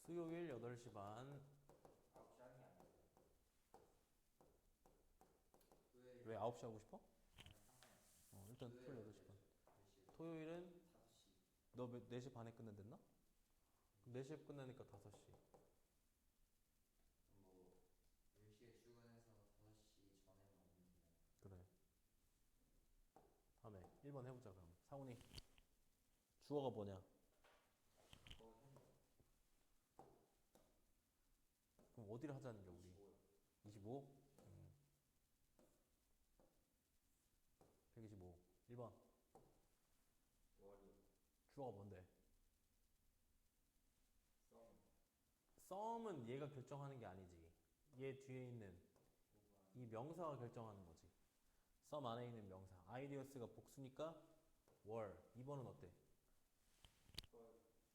수요일 8시 반. 9시 하는 게 아니고 토요일 왜 9시 하고 싶어? 상관없어. 일단 토요일 8시 반. 몇 시에? 토요일은 5시. 너 4시 반에 끝낸댔나? 그럼 4시에 끝나니까 5시. 뭐 10시에 출근해서 5시 전에만 오면 된다. 그래. 다음에 1번 해보자 그럼. 상훈이. 주어가 뭐냐? 그거 했는데 그럼 어디를 하자는 게 우리? 25요. 25? 125. 1번. 월이요. 주어가 뭔데? 썸. 썸은 얘가 결정하는 게 아니지. 얘 뒤에 있는 이 명사가 결정하는 거지. 썸 안에 있는 명사. 아이디어스가 복수니까 월. 2번은 어때?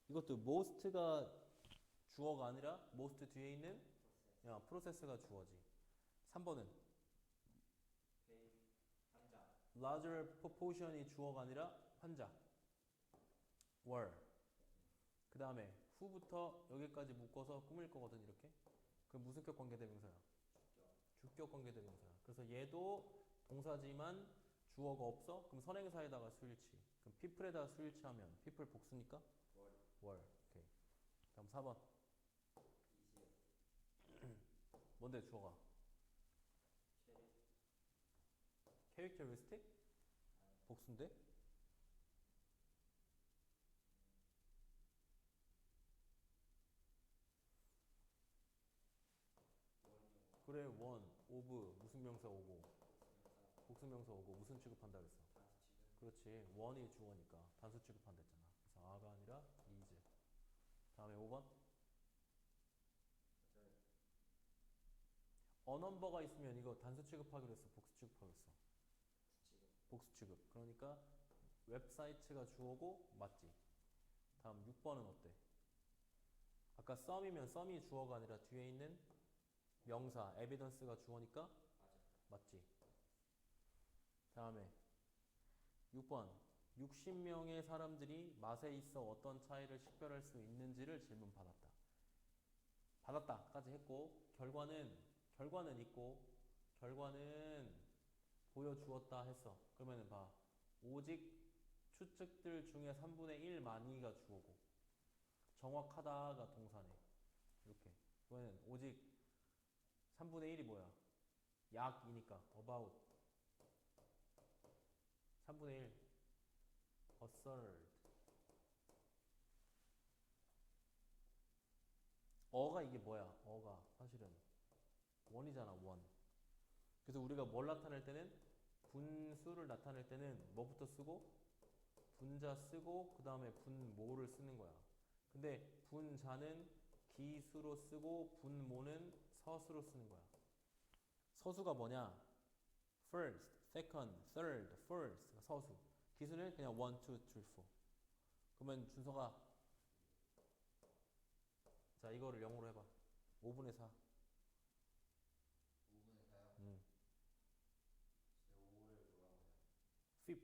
이것도 most가 주어가 아니라 most 뒤에 있는 프로세스가 주어지. 3번은 페이 한자. larger proportion이 주어가 아니라 환자. 월. 그 다음에 who부터 여기까지 묶어서 꾸밀 거거든 이렇게. 그럼 무슨 격 관계대명사야? 주격 관계대명사야. 그래서 얘도 동사지만 주어가 없어? 그럼 선행사에다가 수일치. 그럼 people에다가 수일치하면 people 복수니까 월. 월. 오케이. 다음 4번. 이세요. 뭔데 주어가? 캐리. characteristic? 복수인데? 월이요. 그래 원, 오브 무슨 명사 오고 명사. 복수명사 오고 무슨 취급한다 그랬어? 단수 지금. 그렇지. 원이 주어니까 단수 취급한다 했잖아. 그래서 아가 아니라 is. 다음에 5번. 맞아요. 어넘버가 있으면 이거 단수 취급하기로 했어? 복수 취급하기로 했어? 지금. 복수 취급. 그러니까 웹사이트가 주어고 맞지. 다음 6번은 어때? 아까 썸이면 썸이 주어가 아니라 뒤에 있는 명사 evidence가 주어니까 맞아. 맞지. 다음에 6번 60명의 사람들이 맛에 있어 어떤 차이를 식별할 수 있는지를 질문받았다. 받았다까지 했고 결과는 있고 결과는 보여주었다 했어. 그러면은 봐. 오직 추측들 중에 3분의 1만이가 주어고 정확하다가 동사네. 이렇게. 그러면 오직 3분의 1이 뭐야? 약이니까 about 3분의 1 assert 어가 이게 뭐야? 어가 사실은 원이잖아 원. 그래서 우리가 뭘 나타낼 때는 분수를 나타낼 때는 뭐부터 쓰고 분자 쓰고 그 다음에 분모를 쓰는 거야. 근데 분자는 기수로 쓰고 분모는 서수로 쓰는 거야. 서수가 뭐냐? first, second, third, fourth 서수. 기수는 그냥 1, 2, 3, 4. 그러면 준서가 자 이거를 0으로 해봐. 5분의 4. 5분의 4요? 음. 진짜 5를 뭐라고 해요? fifths. 삐.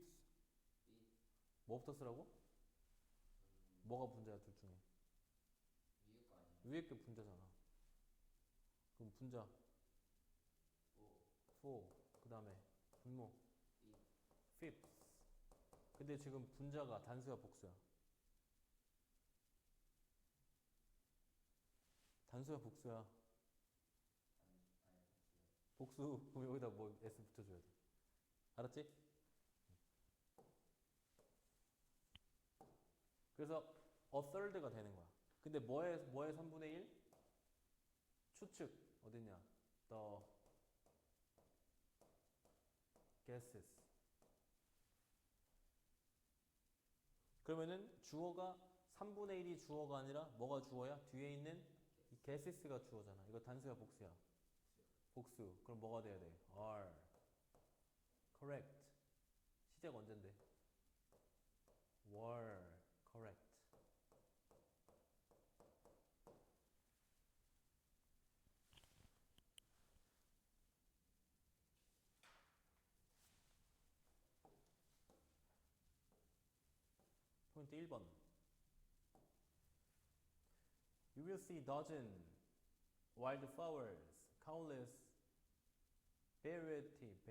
뭐부터 쓰라고? 뭐가 분자야 둘 중에? 위에 거 아니에요? 위에 게 분자잖아. 그럼 분자 5. 4. 그 다음에 분모 삐. fifths. 근데 지금 분자가 단수야 복수야? 단수야 복수야? 아니 없어요. 복수. 그럼 여기다 뭐 s 붙여줘야 돼. 알았지? 그래서 a third가 되는 거야. 근데 뭐의 3분의 1? 추측 어딨냐? The guesses. 그러면은 주어가 3분의 1이 주어가 아니라 뭐가 주어야? 뒤에 있는 이 guesses가 주어잖아. 이거 단수야 복수야? 복수. 그럼 뭐가 돼야 돼? are. correct. 시제가 언젠데? were correct. 포인트 1번. You will see dozen wildflowers, countless varieties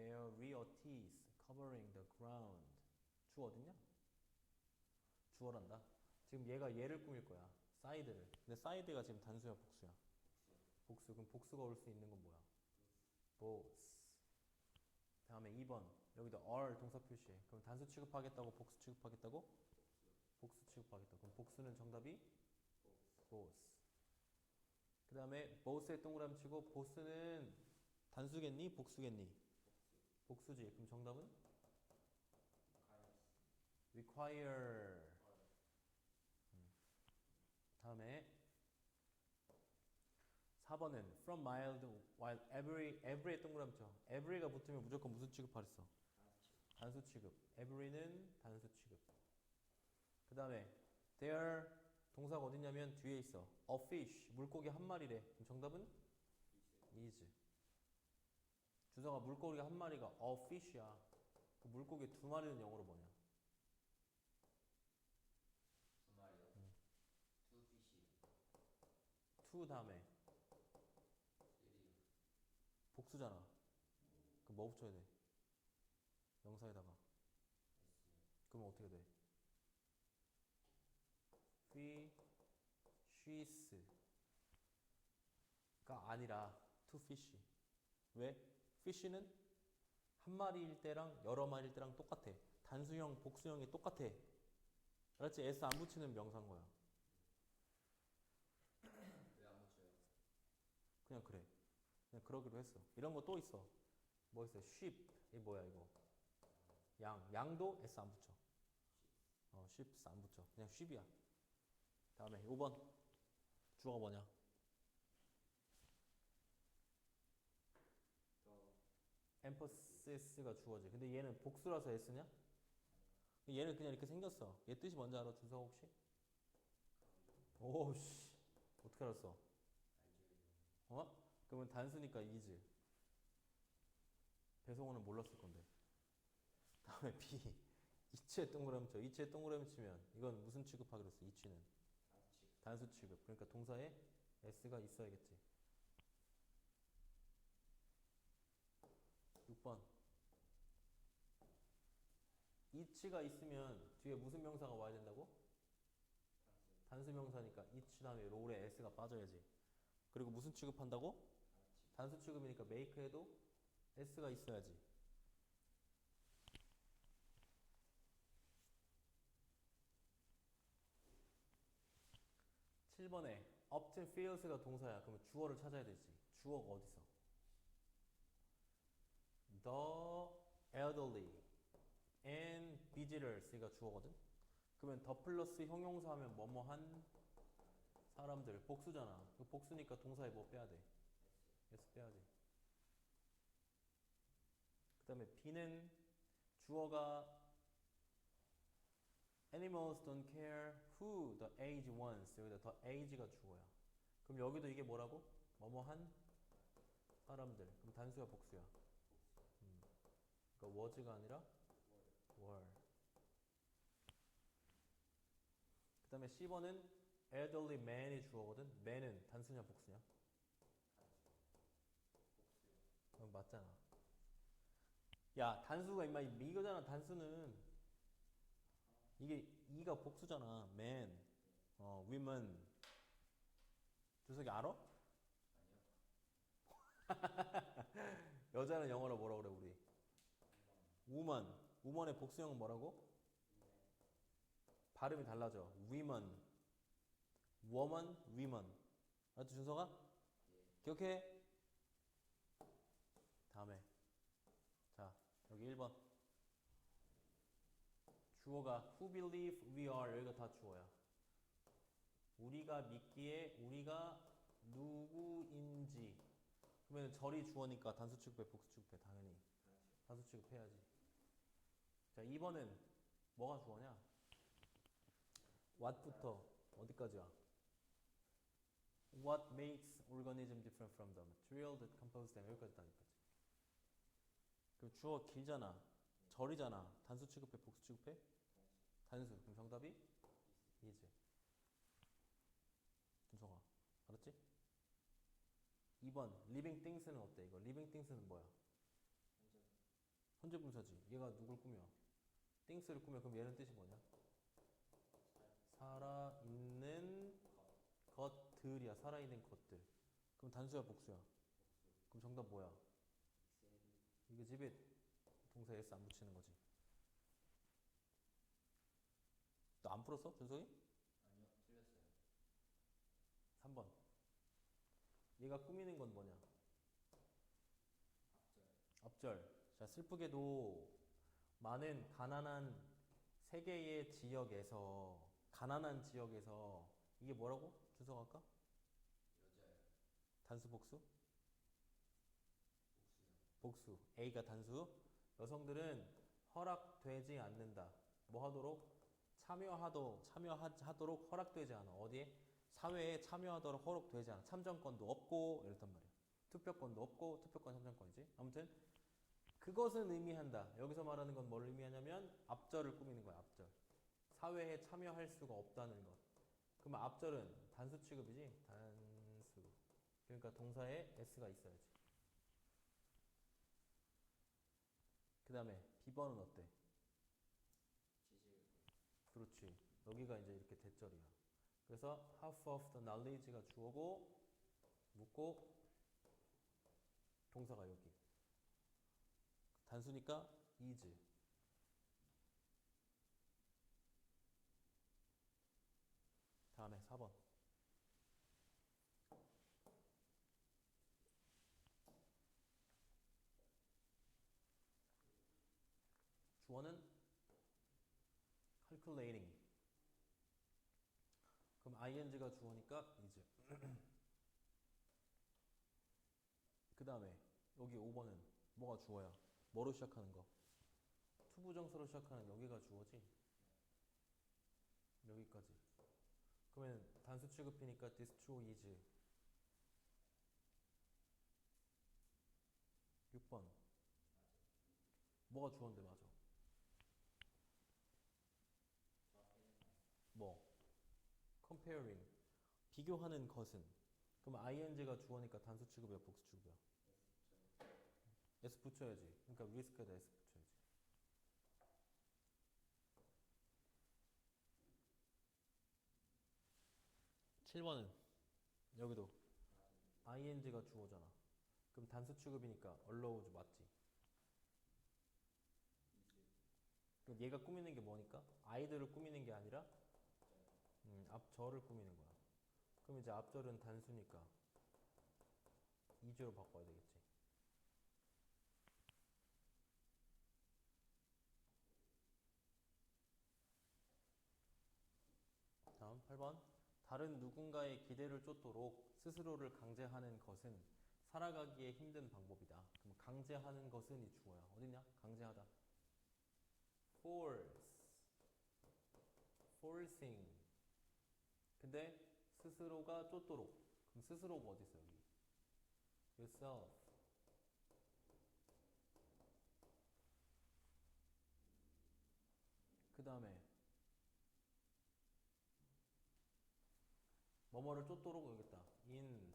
covering the ground. 주어 어딨냐? 주어란다. 지금 얘가 얘를 꾸밀 거야. 사이드를. 근데 사이드가 지금 단수야, 복수야? 복수. 그럼 복수가 올 수 있는 건 뭐야? both. 다음에 2번. 여기다 are 동사 표시해. 그럼 단수 취급하겠다고 복수 취급하겠다고? 복수 취급하겠다. 그럼 복수는 정답이 both. 그 다음에 both에 동그라미 치고 both는 단수겠니? 복수겠니? 복수지. 그럼 정답은? require. 다음에 4번은 from mild while every에 동그라미 쳐. every가 붙으면 무조건 무슨 취급하랬어? 단수 취급. every는 단수 취급. 그 다음에 there 동사가 어딨냐면 뒤에 있어. a fish 물고기 한 마리래. 그럼 정답은? is. 주소가 물고기가 한 마리가 a fish야. 그 물고기 두 마리는 영어로 뭐냐? 두 마리요. two fish. two 다음에 three. 복수잖아. 그럼 뭐 붙여야 돼? 명사에다가. 그러면 어떻게 돼? fishes가 아니라 two fish. 왜? fish는 한 마리일 때랑 여러 마리일 때랑 똑같아. 단수형, 복수형이 똑같아. 알았지? s 안 붙이는 명사인 거야. 왜 안 붙여요? 그냥 그래. 그냥 그러기로 했어. 이런 거 또 있어. 뭐 있어? sheep. 이게 뭐야 이거? 양. 양도 s 안 붙여. sheep 안 붙여. 그냥 sheep이야. 다음에 5번. 주어가 뭐냐? emphasis,가 주어지. 근데 얘는 복수라서 s냐? 얘는 그냥 이렇게 생겼어. 얘 뜻이 뭔지 알아? 준석 혹시? 오씨. 어떻게 알았어? 어? 그러면 단수니까 is. 배성호는 몰랐을 건데. 다음에 B. 이치에 동그라미 쳐. 이치에 동그라미 치면 이건 무슨 취급하기로 했어? 이치는 단수 취급. 그러니까 동사에 s가 있어야겠지. 6번. 이치가 있으면 뒤에 무슨 명사가 와야 된다고? 단수 명사니까 이치 다음에 롤에 s가 빠져야지. 그리고 무슨 취급한다고? 단수 취급이니까 make에도 s가 있어야지. 7번에 often fails가 동사야. 그러면 주어를 찾아야 되지. 주어가 어디서? The elderly and visitors가 주어거든. 그러면 더 플러스 형용사 하면 뭐뭐한 사람들. 복수잖아. 복수니까 동사에 뭐 빼야 돼? s 빼야지. 그 다음에 B는 주어가 Animals don't care who the age wants. 여기다 the age가 주어야. 그럼 여기도 이게 뭐라고? 뭐뭐한 사람들. 그럼 단수야 복수야? 그러니까 was가 아니라 were. 그 다음에 C번은 elderly man이 주어거든. man은 단수냐 복수냐? 그럼 맞잖아. 야 단수가 임마 이거잖아. 단수는 이게 이가 복수잖아. man, women. 주석이 알아? 여자는 영어로 뭐라 그래 우리? woman. woman의 복수형은 뭐라고? 발음이 달라져. women, woman, women. 알았지 준서가? 기억해? 다음에 자 여기 1번. 주어가 who believe we are. 여기가 다 주어야. 우리가 믿기에 우리가 누구인지. 그러면 절이 주어니까 단수 취급해 복수 취급해. 당연히 단수 취급해야지. 자 2번은 뭐가 주어냐? what부터 어디까지야? What makes organism different from the material that compose them. 여기까지 다니까지. 그럼 주어 길잖아. 절이잖아. 단수 취급해 복수 취급해? 단수. 그럼 정답이 is. 준성아 2번 living things는 어때? 이거 living things는 뭐야? 현재 분사지. 얘가 누굴 꾸며? things를 꾸며. 그럼 얘는 뜻이 뭐냐? 살아있는 것들이야. 살아있는 것들. 그럼 단수야 복수야? 그럼 정답 뭐야? 이거 집에 동사 s 안 붙이는 거지. 너 안 풀었어? 준석이? 아니요, 틀렸어요. 3번. 얘가 꾸미는 건 뭐냐? 앞절. 앞절. 자, 슬프게도 많은 가난한 세계의 지역에서 가난한 지역에서 이게 뭐라고? 준석 아까? 여자요. 단수 복수? 복수요. 복수. A가 단수. 여성들은 허락되지 않는다. 뭐 하도록? 참여하도록 허락되지 않아. 어디에? 사회에 참여하도록 허락되지 않아. 참정권도 없고 이랬단 말이야. 투표권도 없고 투표권 참정권이지. 아무튼 그것은 의미한다. 여기서 말하는 건 뭘 의미하냐면 앞절을 꾸미는 거야. 앞절. 사회에 참여할 수가 없다는 것. 그러면 앞절은 단수 취급이지. 단수. 그러니까 동사에 s가 있어야지. 그 다음에 B번은 어때? 지식을. 그렇지. 여기가 이제 이렇게 대절이야. 그래서 half of the knowledge가 주어고 묻고 동사가 여기. 단수니까 is. 다음에 4번. 주어는 calculating. 그럼 ing가 주어니까 is. 그 다음에 여기 5번은 뭐가 주어야? 뭐로 시작하는 거? 투부정사로 시작하는 여기가 주어지? 여기까지. 그러면 단수 취급이니까 this true is. 6번. 뭐가 주어인데 맞아? 뭐? comparing. 비교하는 것은. 그럼 ing가 주어니까 단수 취급이야, 복수 취급이야? S 붙여야지. 그러니까 risk에다 S 붙여야지. 7번은 여기도 ing가 주어잖아. 그럼 단수 취급이니까 allows 맞지? 그럼 얘가 꾸미는 게 뭐니까? 아이들을 꾸미는 게 아니라 앞절을 꾸미는 거야. 그럼 이제 앞절은 단수니까 2주로 바꿔야 되겠지. 다음 8번. 다른 누군가의 기대를 쫓도록 스스로를 강제하는 것은 살아가기에 힘든 방법이다. 그럼 강제하는 것은 이 주어야. 어딨냐? 강제하다. force. forcing. 근데 스스로가 쫓도록. 그럼 스스로가 어디 있어 여기? yourself. 그 다음에 뭐뭐를 쫓도록 여기 있다. in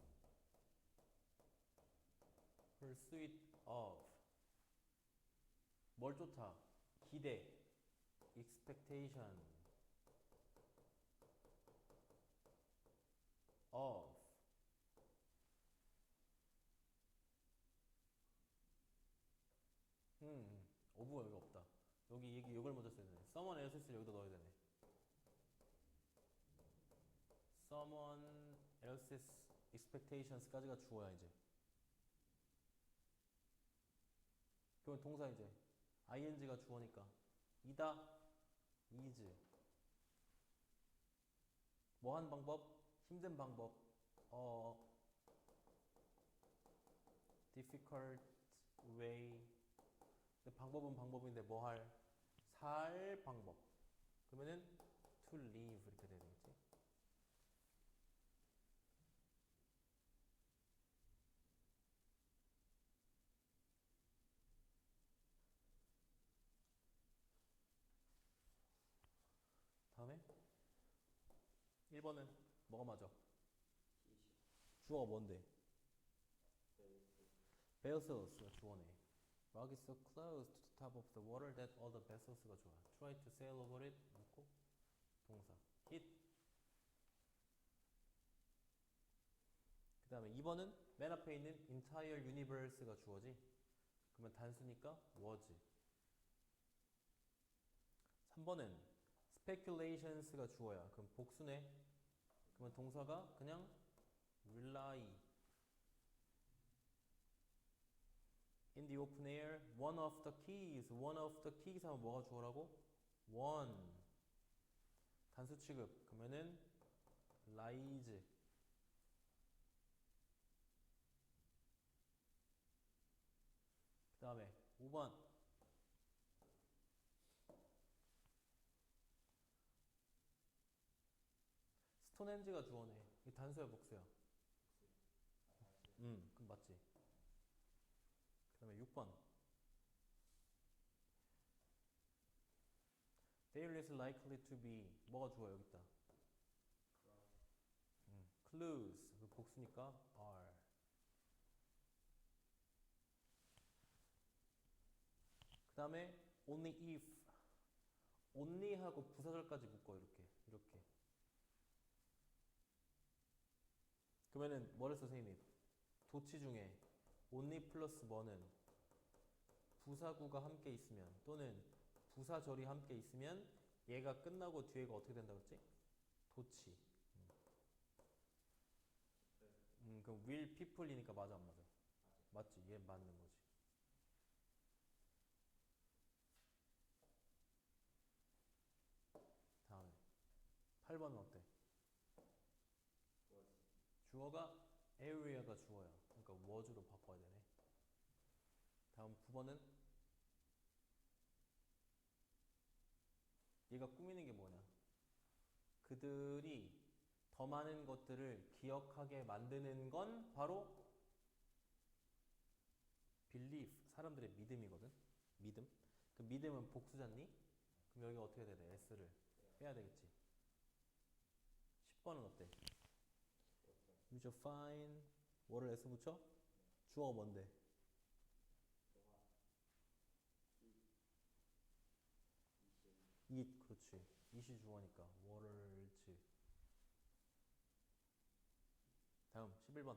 pursuit of. 뭘 쫓아? 기대. expectation of. of가 여기 없다. 여기 이걸 먼저 써야 되네. someone else를 여기다 넣어야 되네. someone else's expectations까지가 주어야 이제. 그럼 동사 이제 ing가 주어니까 이다 is. 뭐 하는 방법? 힘든 방법. difficult way. 근데 방법은 방법인데 뭐 할? 살 방법. 그러면은 to live 이렇게 돼야 되겠지. 다음에 1번은 뭐가 맞아? 주어가 뭔데? vessels가 주어네. Rock is so close to the top of the water that all the vessels가 좋아. Try to sail over it. 놓고 동사. hit. 그 다음에 2번은 맨 앞에 있는 entire universe가 주어지. 그러면 단수니까 was. 3번은 speculations가 주어야. 그럼 복수네. 그러면 동사가 그냥 rely. In the open air, one of the keys. one of the keys 하면 뭐가 주어라고? one. 단수 취급. 그러면은 lies. 그 다음에 5번. 스톤헨지가 주어네. 이 단수야 복수야? 그럼 맞지. 그 다음에 6번. There is likely to be. 뭐가 주어 여기 있다. clues. 그 복수니까 are. 그 다음에 only if. only 하고 부사절까지 묶어 이렇게. 이렇게. 그러면은 뭐랬어 선생님이? 도치 중에 only 플러스 뭐는 부사구가 함께 있으면 또는 부사절이 함께 있으면 얘가 끝나고 뒤에가 어떻게 된다고 했지? 도치. 그럼 will people이니까 맞아 안 맞아? 맞지. 얘 맞는 거지. 다음에 8번은 어때? 주어가 area가 주어야. 그러니까 was로 바꿔야 되네. 다음 9번은 얘가 꾸미는 게 뭐냐? 그들이 더 많은 것들을 기억하게 만드는 건 바로 belief, 사람들의 믿음이거든. 믿음. 그 믿음은 복수잖니? 그럼 여기가 어떻게 돼야 돼? s를 빼야 되겠지. 10번은 어때? use your fine. 뭐를 s 붙여? 주어가 뭔데? it. 그렇지. it이 주어니까 words. 다음 11번.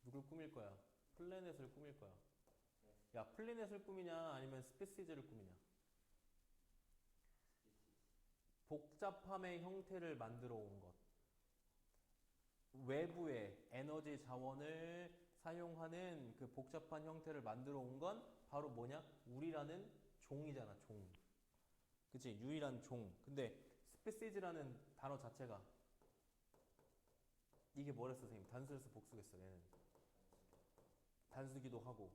누굴 꾸밀 거야? 플래닛을 꾸밀 거야. 야, 플래닛을 꾸미냐 아니면 스피시즈를 꾸미냐? 복잡함의 형태를 만들어 온 것. 외부의 에너지 자원을 사용하는 그 복잡한 형태를 만들어 온 건 바로 뭐냐? 우리라는 종이잖아, 종. 그치? 유일한 종. 근데 스피시즈라는 단어 자체가 이게 뭐랬어, 선생님? 단수에서 복수겠어, 얘는. 단수기도 하고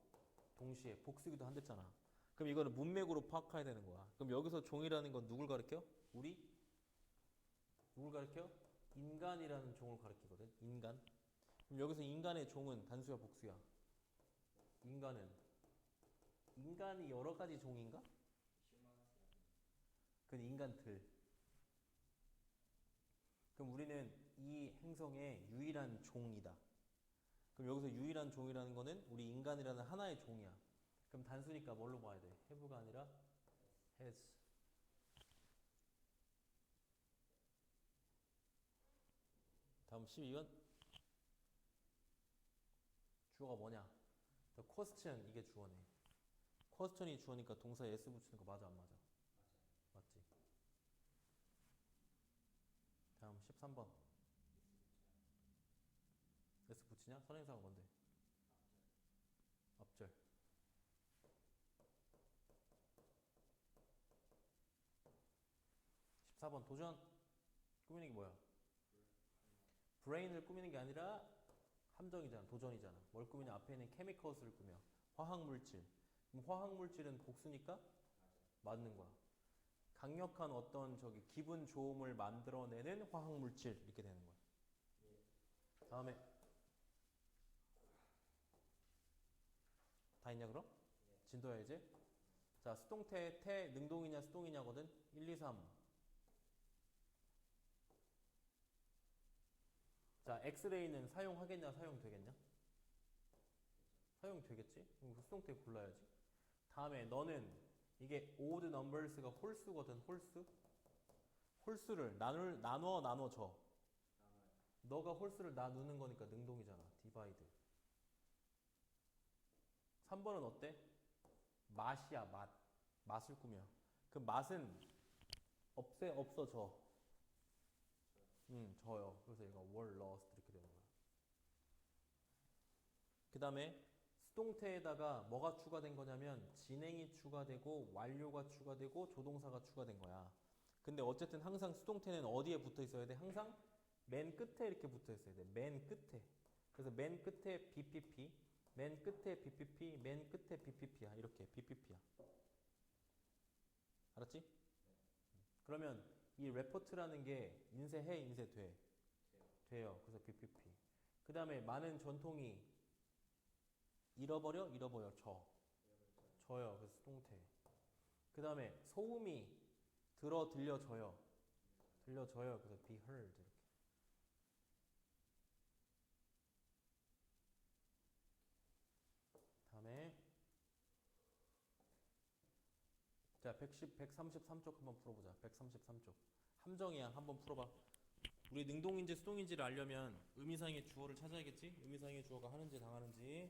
동시에 복수기도 한댔잖아. 그럼 이거는 문맥으로 파악해야 되는 거야. 그럼 여기서 종이라는 건 누굴 가르쳐? 우리? 누굴 가르쳐? 인간이라는 종을 가르치거든. 인간. 그럼 여기서 인간의 종은 단수야 복수야? 인간이 여러 가지 종인가? 그건 인간들. 그럼 우리는 이 행성의 유일한 종이다. 그럼 여기서 유일한 종이라는 거는 우리 인간이라는 하나의 종이야. 그럼 단수니까 뭘로 봐야 돼? have가 아니라 has. 다음 12번. 주어가 뭐냐? The question. 이게 주어네. question이 주어니까 동사에 s 붙이는 거 맞아 안 맞아? 맞지. 다음 13번. s 붙이냐? 선행사가 뭔데? 앞절. 14번 도전. 꾸미는 게 뭐야? 브레인을 꾸미는 게 아니라 함정이잖아. 도전이잖아. 뭘 꾸미냐? 앞에 있는 chemicals를 꾸며. 화학물질. 그럼 화학물질은 복수니까 맞는 거야. 강력한 어떤 저기 기분 좋음을 만들어내는 화학물질 이렇게 되는 거야. 다음에 다 있냐 그럼? 진도야 이제. 자, 수동태 태 능동이냐 수동이냐거든. 1, 2, 3. 자, 엑스레이는 사용하겠냐, 사용되겠냐? 사용되겠지? 그럼 그 수동태 골라야지. 다음에 너는 이게 odd numbers가 홀수거든, 홀수? 홀수를 나눠 줘. 너가 홀수를 나누는 거니까 능동이잖아. divide. 3번은 어때? 맛이야, 맛. 맛을 꾸며. 그 맛은 없어져. 져요. 그래서 얘가 were lost 이렇게 되는 거야. 그 다음에 수동태에다가 뭐가 추가된 거냐면 진행이 추가되고 완료가 추가되고 조동사가 추가된 거야. 근데 어쨌든 항상 수동태는 어디에 붙어 있어야 돼? 항상 맨 끝에 이렇게 붙어 있어야 돼. 맨 끝에. 그래서 맨 끝에 BPP, 맨 끝에 BPP, 맨 끝에 BPP야. 이렇게 BPP야. 알았지? 그러면 이 레포트라는 게 인쇄해, 인쇄돼? 돼요. 그래서 BPP. 그 다음에 많은 전통이 잃어버려, 져요. 그래서 수동태. 그 다음에 소음이 들려져요. 그래서 be heard. 이렇게. 다음에 자, 133쪽 한번 풀어보자. 133쪽. 함정이야. 한번 풀어봐. 우리 능동인지 수동인지를 알려면 의미상의 주어를 찾아야겠지? 의미상의 주어가 하는지 당하는지.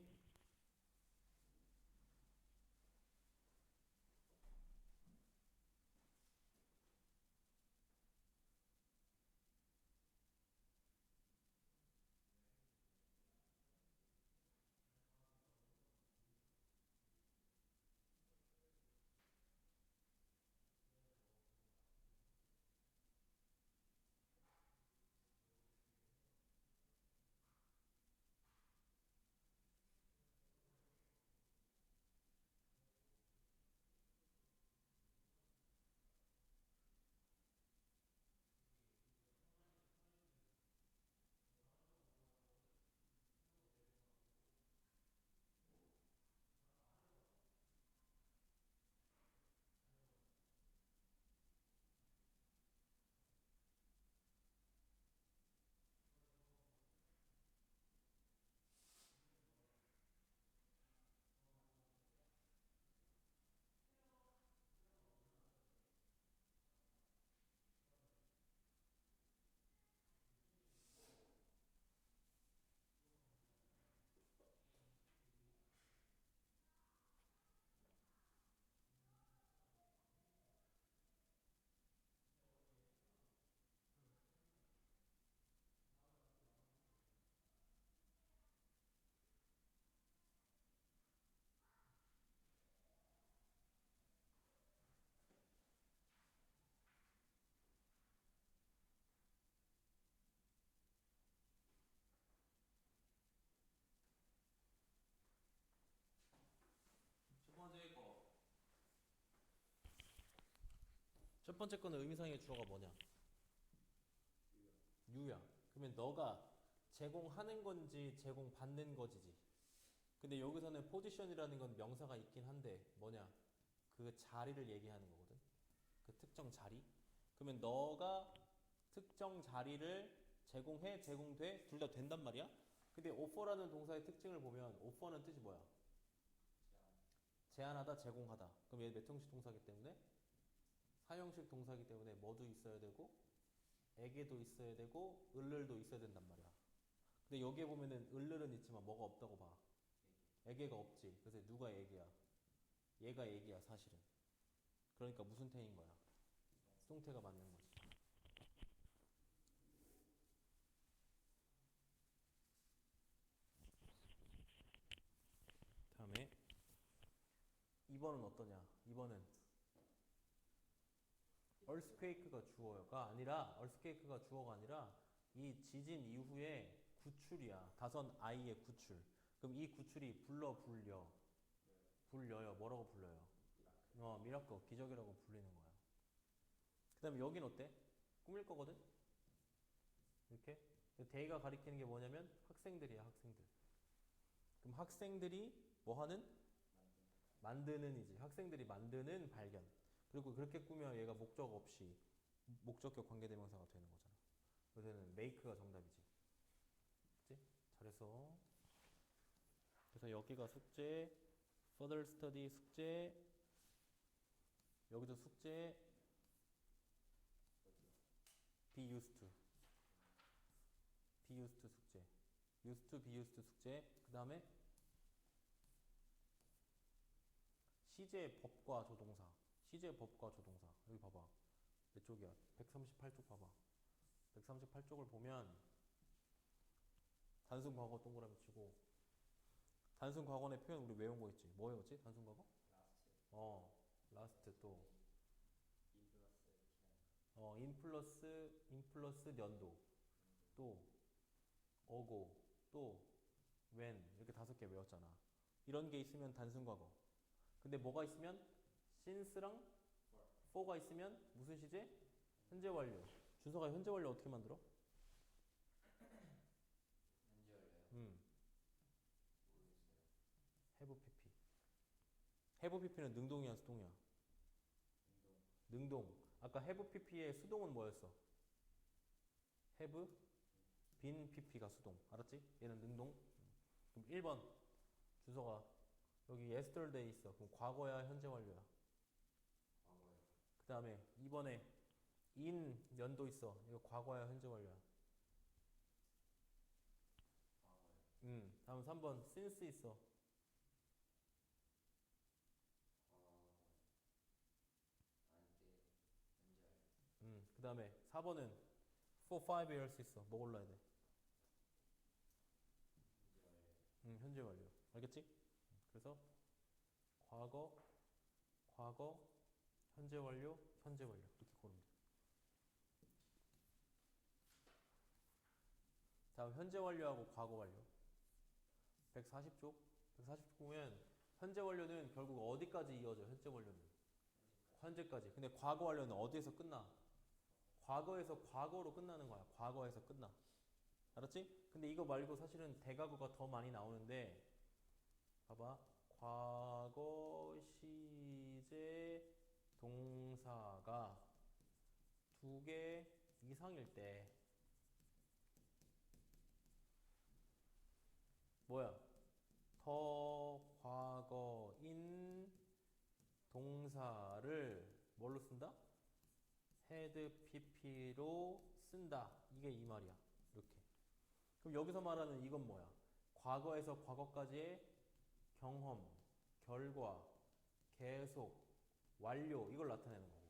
첫 번째 거는 의미상의 주어가 뭐냐? 유야. 그러면 너가 제공하는 건지 제공받는 것이지. 근데 여기서는 포지션이라는 건 명사가 있긴 한데 뭐냐? 그 자리를 얘기하는 거거든. 그 특정 자리. 그러면 너가 특정 자리를 제공해, 제공돼, 둘 다 된단 말이야? 근데 offer라는 동사의 특징을 보면 offer는 뜻이 뭐야? 제안하다, 제공하다. 그럼 얘 몇 형식 동사기 때문에 사형식 동사기 때문에 뭐도 있어야 되고 에게도 있어야 되고 을을도 있어야 된단 말이야. 근데 여기에 보면은 을을은 있지만 뭐가 없다고 봐. 에게가 없지. 그래서 누가 에게야? 얘가 에게야 사실은. 그러니까 무슨 태인 거야? 수동태가 맞는 거지. 다음에 2번은 어떠냐? 2번은 earthquake가 주어가 아니라 earthquake가 주어가 아니라 이 지진 이후에 구출이야. 다선 I의 구출. 그럼 이 구출이 불려요. 뭐라고 불려요? 미라클, 기적이라고 불리는 거야. 그 다음에 여긴 어때? 꾸밀 거거든? 이렇게. 데이가 가리키는 게 뭐냐면 학생들이야, 학생들. 그럼 학생들이 뭐 하는? 만드는이지. 학생들이 만드는 발견. 그리고 그렇게 꾸며 얘가 목적 없이 목적격 관계대명사가 되는 거잖아. 그래서 얘는 make가 정답이지. 잘했어. 그래서 여기가 숙제, further study 숙제, 여기도 숙제, be used to, be used to 숙제, used to, be used to 숙제. 그 다음에 시제 법과 조동사, 시제 법과 조동사. 여기 봐봐. 몇 쪽이야? 138쪽 봐봐. 138쪽을 보면 단순 과거 동그라미 치고, 단순 과거의 표현 우리 외운 거 있지? 뭐 외웠지? 단순 과거? 라스트 라스트 또 인 플러스 기간 인 플러스 년도, 또 어고, 또 when, 이렇게 5개 외웠잖아. 이런 게 있으면 단순 과거. 근데 뭐가 있으면 since랑 for가 있으면 무슨 시제? 현재 완료. 준서가 현재 완료 어떻게 만들어? 현재 완료요? 모르겠어요. have pp. have pp는 능동이야 수동이야? 운동 능동. 아까 have pp의 수동은 뭐였어? have been pp가 수동. 알았지? 얘는 능동. 그럼 1번 준서가 여기 yesterday 있어. 그럼 과거야 현재 완료야? 과거요. 그 다음에 2번에 in 연도 있어. 이거 과거야 현재 완료야? 과거요. 다음 3번 since 있어. 안돼 현재 완료. 그 다음에 4번은 for 5 years 있어. 뭐 골라야 돼? 현재 완료. 현재 완료. 알겠지? 그래서 과거, 과거, 현재 완료, 현재 완료. 이렇게 고르면 돼. 다음 현재 완료하고 과거 완료. 140쪽. 140쪽 보면 현재 완료는 결국 어디까지 이어져? 현재 완료는 현재까지. 근데 과거 완료는 어디에서 끝나? 과거에서 과거로 끝나는 거야. 과거에서 끝나. 알았지? 근데 이거 말고 사실은 대과거가 더 많이 나오는데 봐봐. 과거 시제 동사가 2개 이상일 때 뭐야? 더 과거인 동사를 뭘로 쓴다? had pp로 쓴다. 이게 이 말이야. 이렇게. 그럼 여기서 말하는 이건 뭐야? 과거에서 과거까지의 경험, 결과, 계속, 완료 이걸 나타내는 거고.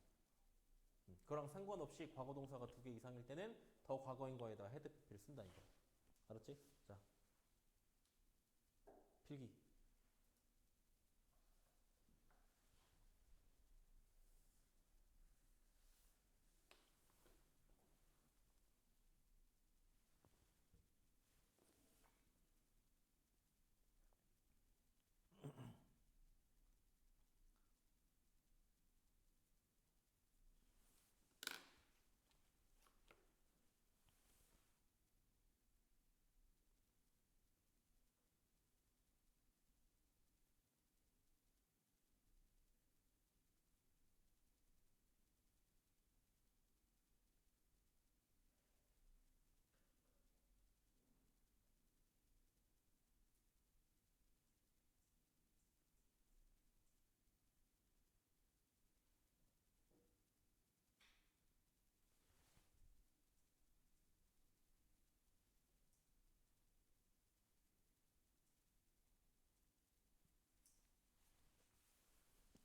그거랑 상관없이 과거 동사가 2개 이상일 때는 더 과거인 거에다 had pp를 쓴다 이거. 알았지? 자, 필기.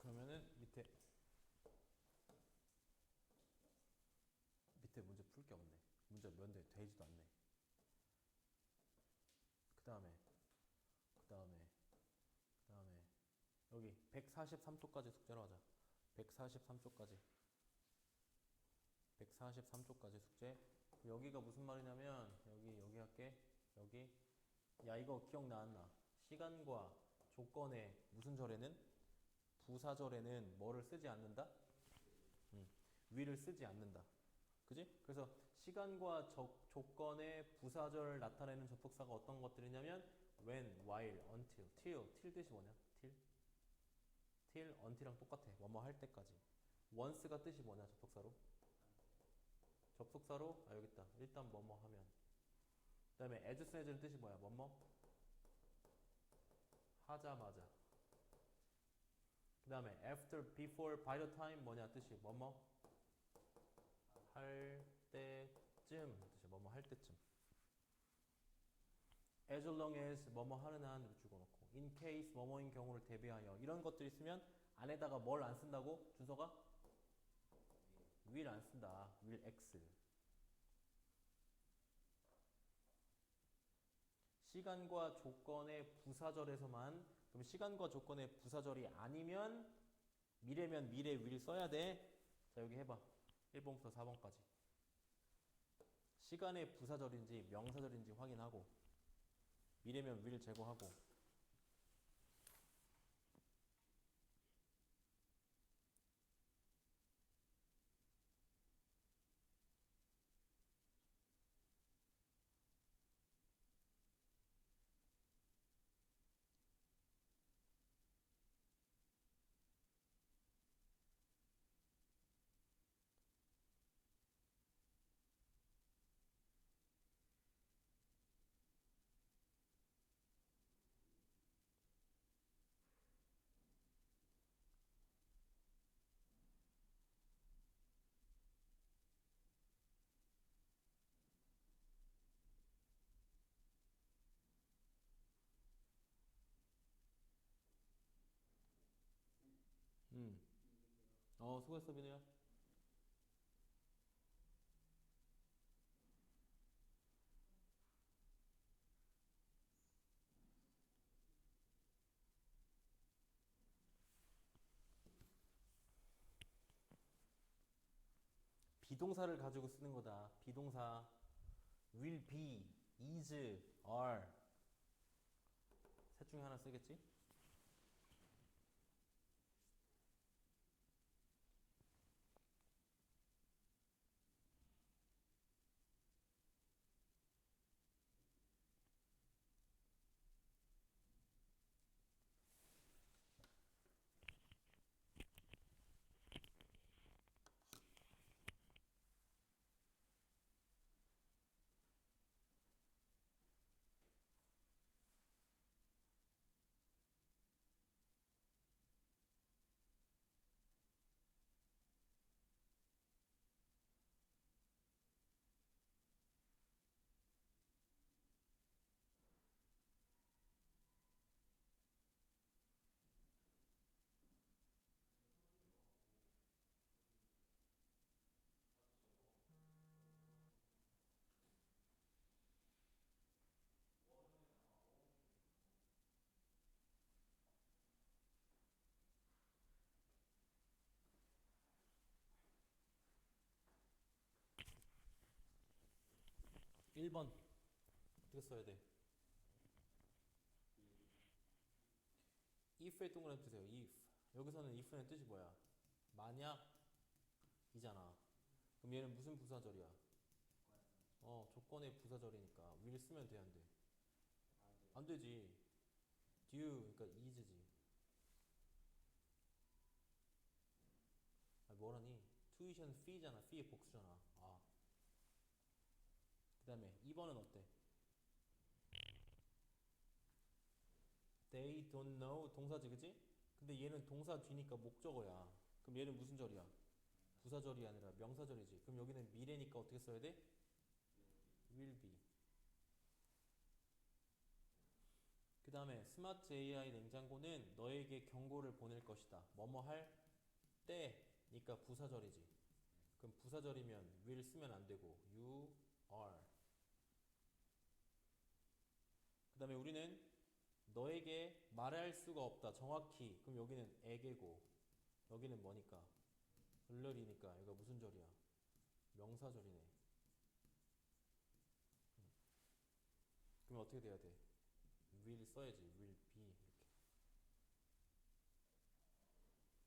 그러면은 밑에 문제 풀 게 없네. 문제 면대 되지도 않네. 그 다음에 여기 143쪽까지 숙제로 하자. 143쪽까지 143쪽까지 숙제. 여기가 무슨 말이냐면 여기 할게. 여기 야 이거 기억나 안 나? 시간과 조건의 무슨 절에는 부사절에는 뭐를 쓰지 않는다? 위를 쓰지 않는다. 그지? 그래서 시간과 조건의 부사절을 나타내는 접속사가 어떤 것들이냐면 when, while, until, till 뜻이 뭐냐? till, until랑 똑같아. 뭐뭐 할 때까지. once가 뜻이 뭐냐? 접속사로? 여기 있다. 일단 뭐뭐 하면. 그 다음에 as soon as는 뜻이 뭐야? 뭐뭐? 하자마자. 그 다음에 after, before, by the time 뭐냐 뜻이 뭐뭐? 할 때쯤 뜻이 뭐뭐 할 때쯤. as long as 뭐뭐 하는 한으로 죽어놓고 in case 뭐뭐인 경우를 대비하여 이런 것들이 있으면 안에다가 뭘 안 쓴다고? 준서가? will 안 쓴다. will x. 시간과 조건의 부사절에서만 그럼 시간과 조건의 부사절이 아니면 미래면 미래 will 써야 돼. 자 여기 해봐. 1번부터 4번까지. 시간의 부사절인지 명사절인지 확인하고 미래면 will 제거하고 수고했어 민우야. 비동사를 가지고 쓰는 거다. 비동사 will be, is, are 셋 중에 하나 쓰겠지? 일 번 어떻게 써야 돼? if의 동그라미 주세요. if. 여기서는 if의 뜻이 뭐야? 만약이잖아. 그럼 얘는 무슨 부사절이야? 조건의 부사절이니까 will 쓰면 돼, 안 돼? 안 되지. due, 그러니까 is지. 아, 뭐라니? tuition fee잖아. fee의 복수잖아. 아. 그 다음에 2번은 어때? They don't know 동사지 그치? 근데 얘는 동사 뒤니까 목적어야. 그럼 얘는 무슨 절이야? 부사절이 아니라 명사절이지. 그럼 여기는 미래니까 어떻게 써야 돼? will be. 그 다음에 스마트 AI 냉장고는 너에게 경고를 보낼 것이다. 뭐뭐 할 때니까 부사절이지. 그럼 부사절이면 will 쓰면 안 되고 you are. 그 다음에 우리는 너에게 말할 수가 없다. 정확히. 그럼 여기는 에게고 여기는 뭐니까? 을러리니까 이거 무슨 절이야? 명사절이네. 그럼 어떻게 돼야 돼? will 써야지. will be 이렇게.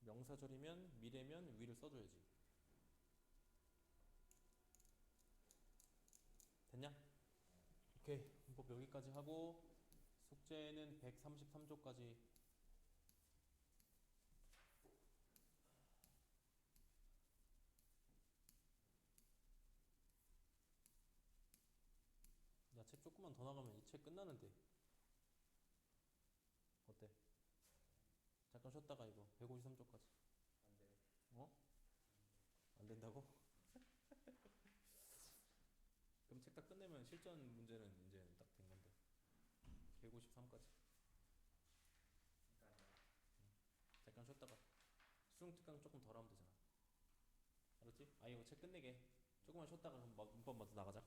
명사절이면 미래면 will을 써줘야지. 됐냐? 오케이. 문법 여기까지 하고 숙제는 133조까지 야채 책 조금만 더 나가면 이 책 끝나는데. 어때? 잠깐 쉬었다가 이거 153쪽까지. 안 돼요. 어? 안 된다고? 그럼 책 다 끝내면 실전 문제는 이제 딱 된 건데. 153까지. 그러니까요. 잠깐 쉬었다가 수능 특강 조금 덜 하면 되잖아. 알았지? 아 이거 책 끝내게. 조금만 쉬었다가 그럼 문법 먼저 나가자.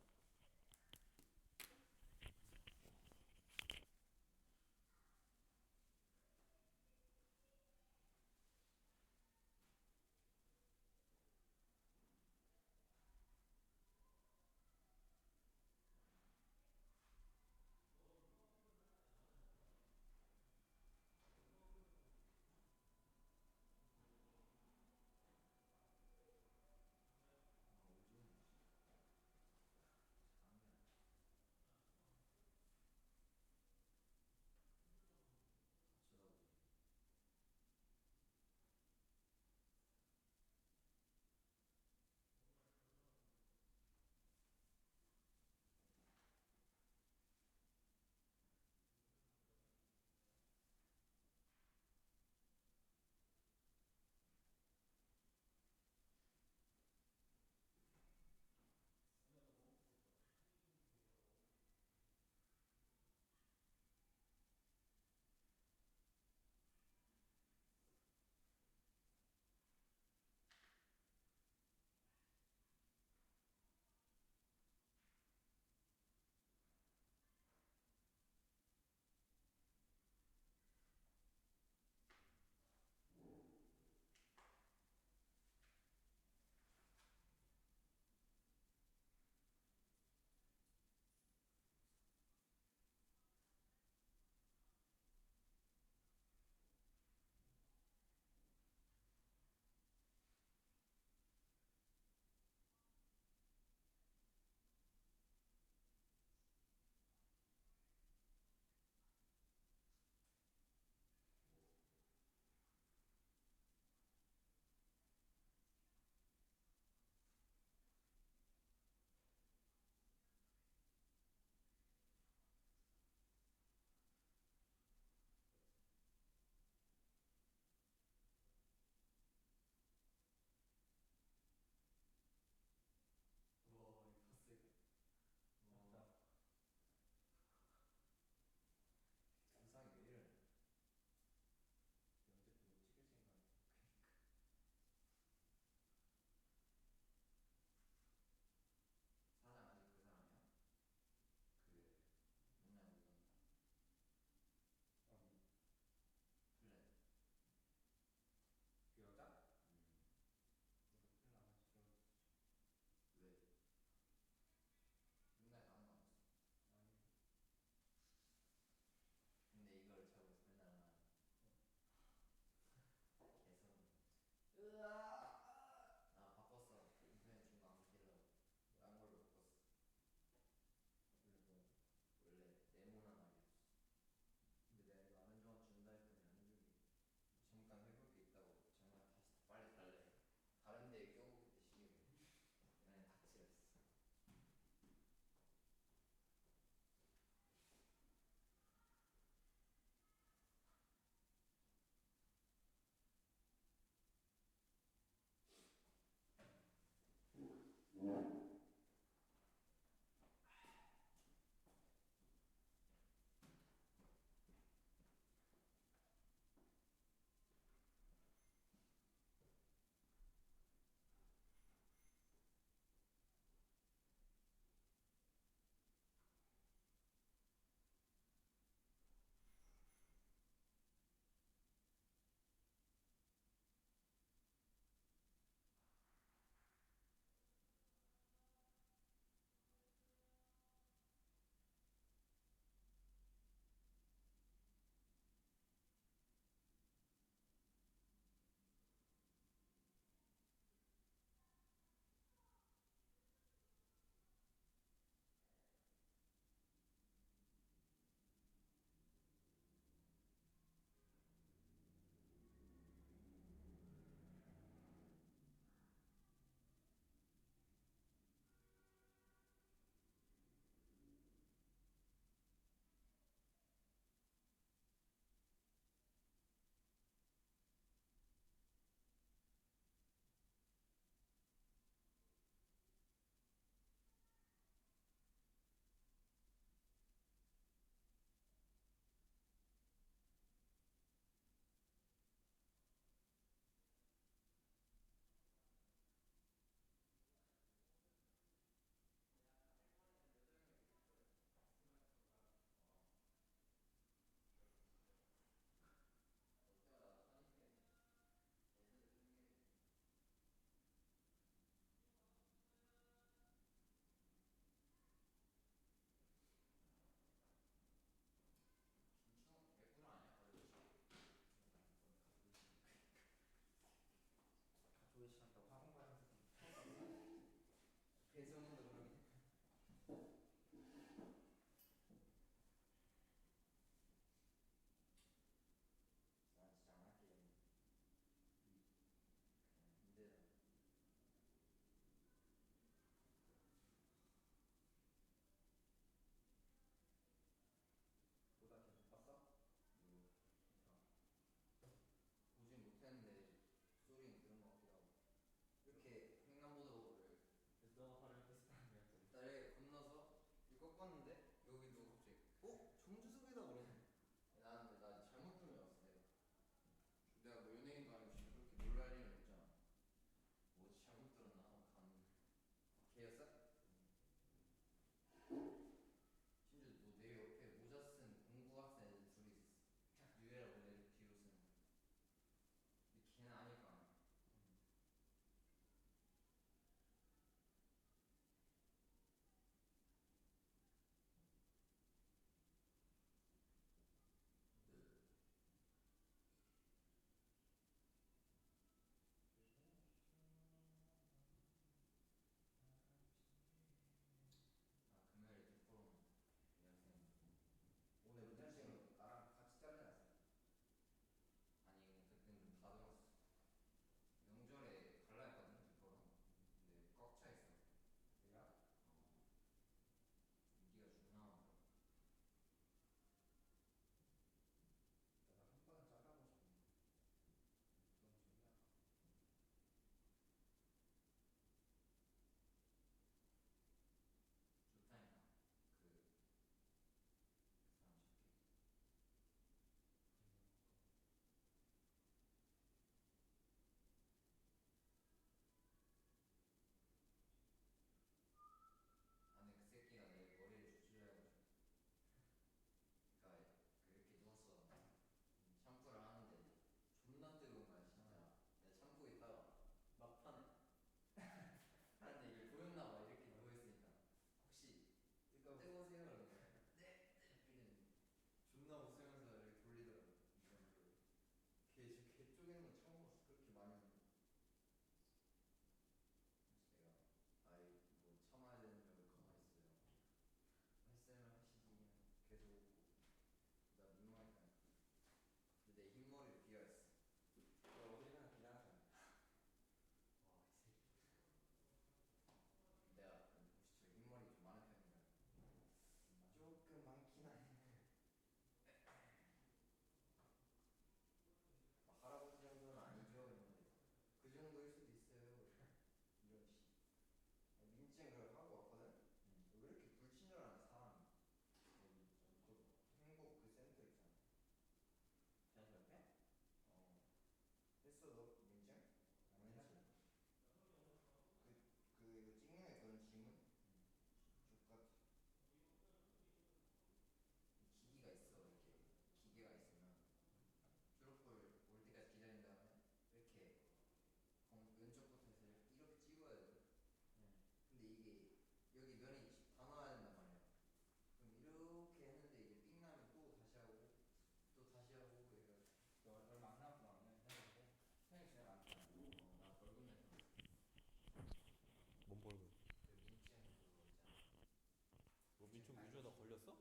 돌렸어?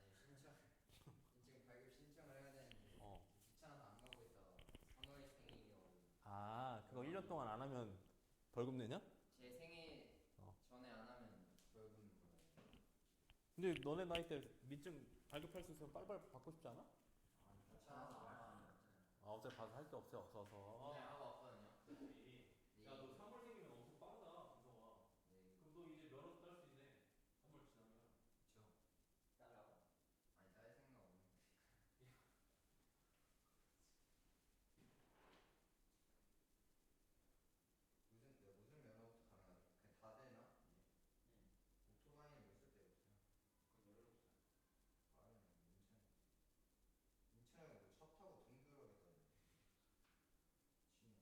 아니 인증 발급 신청을 해야 되는데 어. 귀찮아서 안 가고 있다가 3월 생일이어가지고 아, 그거 1년 동안 안 하면 벌금 내냐? 제 생일 어. 전에 안 하면 벌금 받아요. 근데 너네 나이 때 민증 발급할 수 있으면 빨리빨리 받고 싶지 않아? 아니 귀찮아서 안 하는 거 아, 어차피 봐서 할 게 없어서. 오늘 하고 왔거든요. 그렇지. 네. 야, 너 3월 생기면 엄청 빠르다, 준성아. 네. 그럼 너 이제 면허 딸 수 있네. 3월 지나면. 그쵸. 따라고? 아니 딸 생각 없는데. 무슨 면허부터 가능하죠? 그냥 다 되나? 네. 오토바이는 왜 쓸 데가 없어요? 그럼 17살. 빠르네. 인천에 뭐차 타고 동교역에까지. 미치네.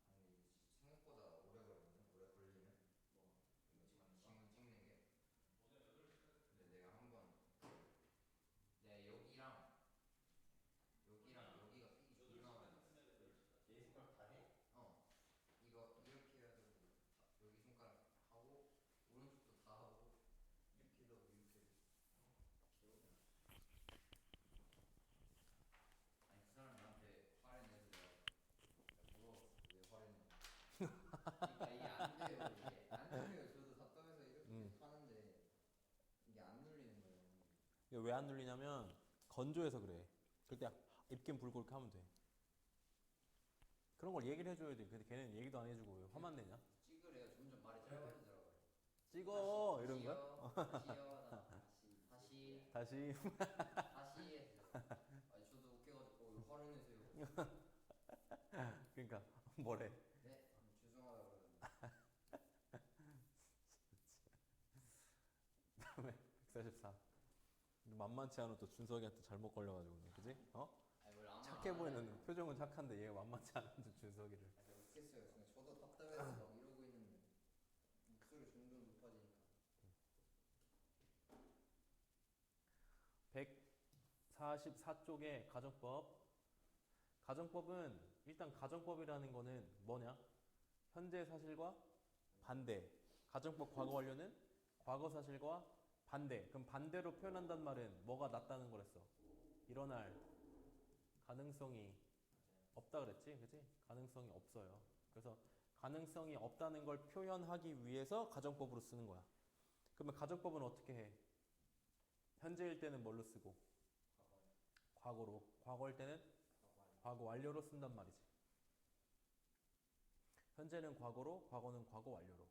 아니 이게 생각보다 오래 걸리거든. 오래 걸리면. 뭐? 신분 찍는 게. 근데 내가 한번 내가 여기랑 여기가 삐기 존나 많이 났어. 얘 손가락 다 해? 어. 이거 이렇게 해야 되고 여기 손가락 하고 오른쪽도 다 하고 이렇게도 이렇게. 개고생. 아니 그 사람 나한테 화를 내서 내가 물어봤어. 왜 화를 내냐. 그러니까 이게 안 돼요. 이게 안 돼요. 저도 답답해서 이렇게 하는데 이게 안 눌리는 거예요. 이게 왜 안 눌리냐면 건조해서 그래. 그때 입김 불고 이렇게 하면 돼. 그런 걸 얘기를 해줘야 돼. 근데 걔는 얘기도 안 해주고 왜 화만 내냐? 찍으래요. 점점 말이 짧아지더라고요. 찍어 이런 거야? 다시요. 다시 다시 했어요. 아니 저도 웃겨가지고 화를 내세요. 그러니까 뭐래? 네? 죄송하다고 그러는데. 다음에 144. 만만치 않은 또 준석이한테 잘못 걸려가지고 그지? 어? 아니 원래 아무 착해 안 보이는 해요. 표정은 착한데 얘가 만만치 않은 준석이를. 아니 웃겠어요. 진짜 저도 답답해서 막 이러고 있는데 목소리 점점 높아지니까. 144쪽의 가정법. 가정법은 일단 가정법이라는 거는 뭐냐? 현재 사실과 반대. 가정법 과거 완료는 과거 사실과 반대. 그럼 반대로 표현한단 말은 뭐가 낫다는 거랬어? 일어날 가능성이 없다 그랬지? 그치? 가능성이 없어요. 그래서 가능성이 없다는 걸 표현하기 위해서 가정법으로 쓰는 거야. 그러면 가정법은 어떻게 해? 현재일 때는 뭘로 쓰고? 과거로. 과거일 때는 과거 완료로 쓴단 말이지. 현재는 과거로, 과거는 과거 완료로.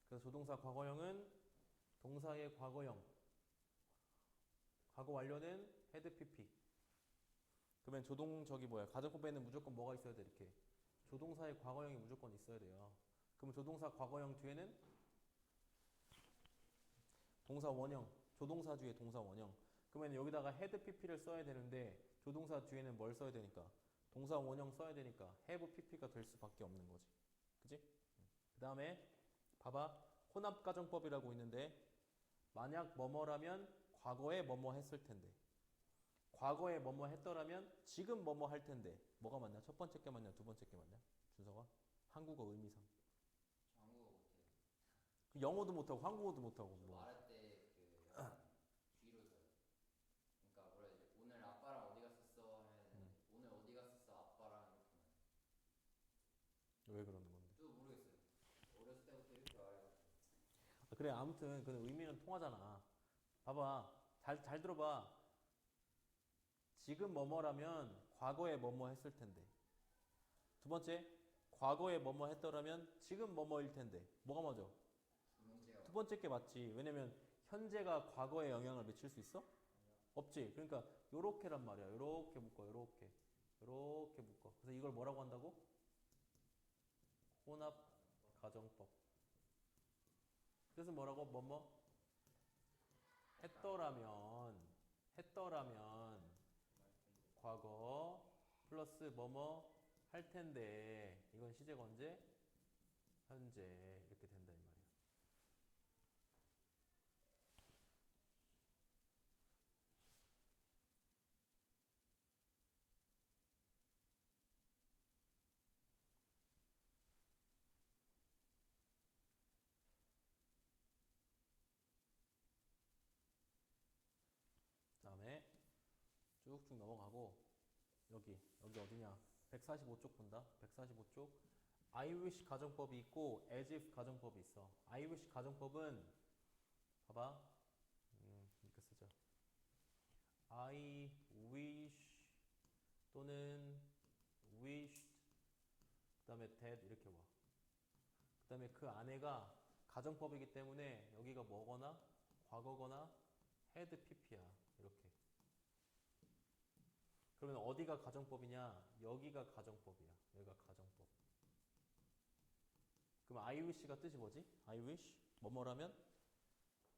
그래서 조동사 과거형은 동사의 과거형. 과거 완료는 had pp. 그러면 가정법에는 무조건 뭐가 있어야 돼? 이렇게. 조동사의 과거형이 무조건 있어야 돼요. 그럼 조동사 과거형 뒤에는 동사 원형. 조동사 뒤에 동사 원형. 그러면 여기다가 had pp를 써야 되는데 조동사 뒤에는 뭘 써야 되니까? 동사 원형 써야 되니까 have pp가 될 수밖에 없는 거지. 그지? 그 다음에 봐봐. 혼합가정법이라고 있는데 만약 뭐뭐라면 과거에 뭐뭐 했을 텐데 과거에 뭐뭐 했더라면 지금 뭐뭐 할 텐데 뭐가 맞냐? 첫 번째 게 맞냐? 두 번째 게 맞냐? 준서가? 한국어 의미상. 저 한국어 못해요. 영어도 못하고 한국어도 못하고 저 뭐. 말할 때그 약간 뒤로 져요. 그러니까 뭐라 해야 되지? 오늘 아빠랑 어디 갔었어? 해야 되는데 오늘 어디 갔었어? 아빠랑 이렇게 말. 왜 그러는 건데? 저도 모르겠어요. 어렸을 때부터 이렇게 말해가지고. 그래 아무튼 그 의미는 통하잖아. 봐봐. 잘 들어봐. 지금 뭐뭐라면 과거에 뭐뭐 했을 텐데. 두 번째, 과거에 뭐뭐 했더라면 지금 뭐뭐일 텐데. 뭐가 맞아? 두 번째 게 맞지. 왜냐면 현재가 과거에 영향을 미칠 수 있어? 없지. 그러니까 요렇게란 말이야. 요렇게 묶어. 요렇게. 요렇게 묶어. 그래서 이걸 뭐라고 한다고? 혼합 가정법. 그래서 뭐라고? 뭐뭐? 했더라면 과거 플러스 뭐뭐 할 텐데 이건 시제가 언제? 현재 이렇게 된다 이 말이야. 쭉쭉 넘어가고 여기 어디냐? 145쪽 본다. 145쪽. I wish 가정법이 있고 as if 가정법이 있어. I wish 가정법은 봐봐. 이렇게 쓰죠. I wish 또는 wished 그다음에 that 이렇게 와. 그다음에 그 안에가 가정법이기 때문에 여기가 뭐거나 과거거나 had pp야. 이렇게. 그러면 어디가 가정법이냐? 여기가 가정법이야. 여기가 가정법. 그럼 I wish가 뜻이 뭐지? I wish 뭐뭐라면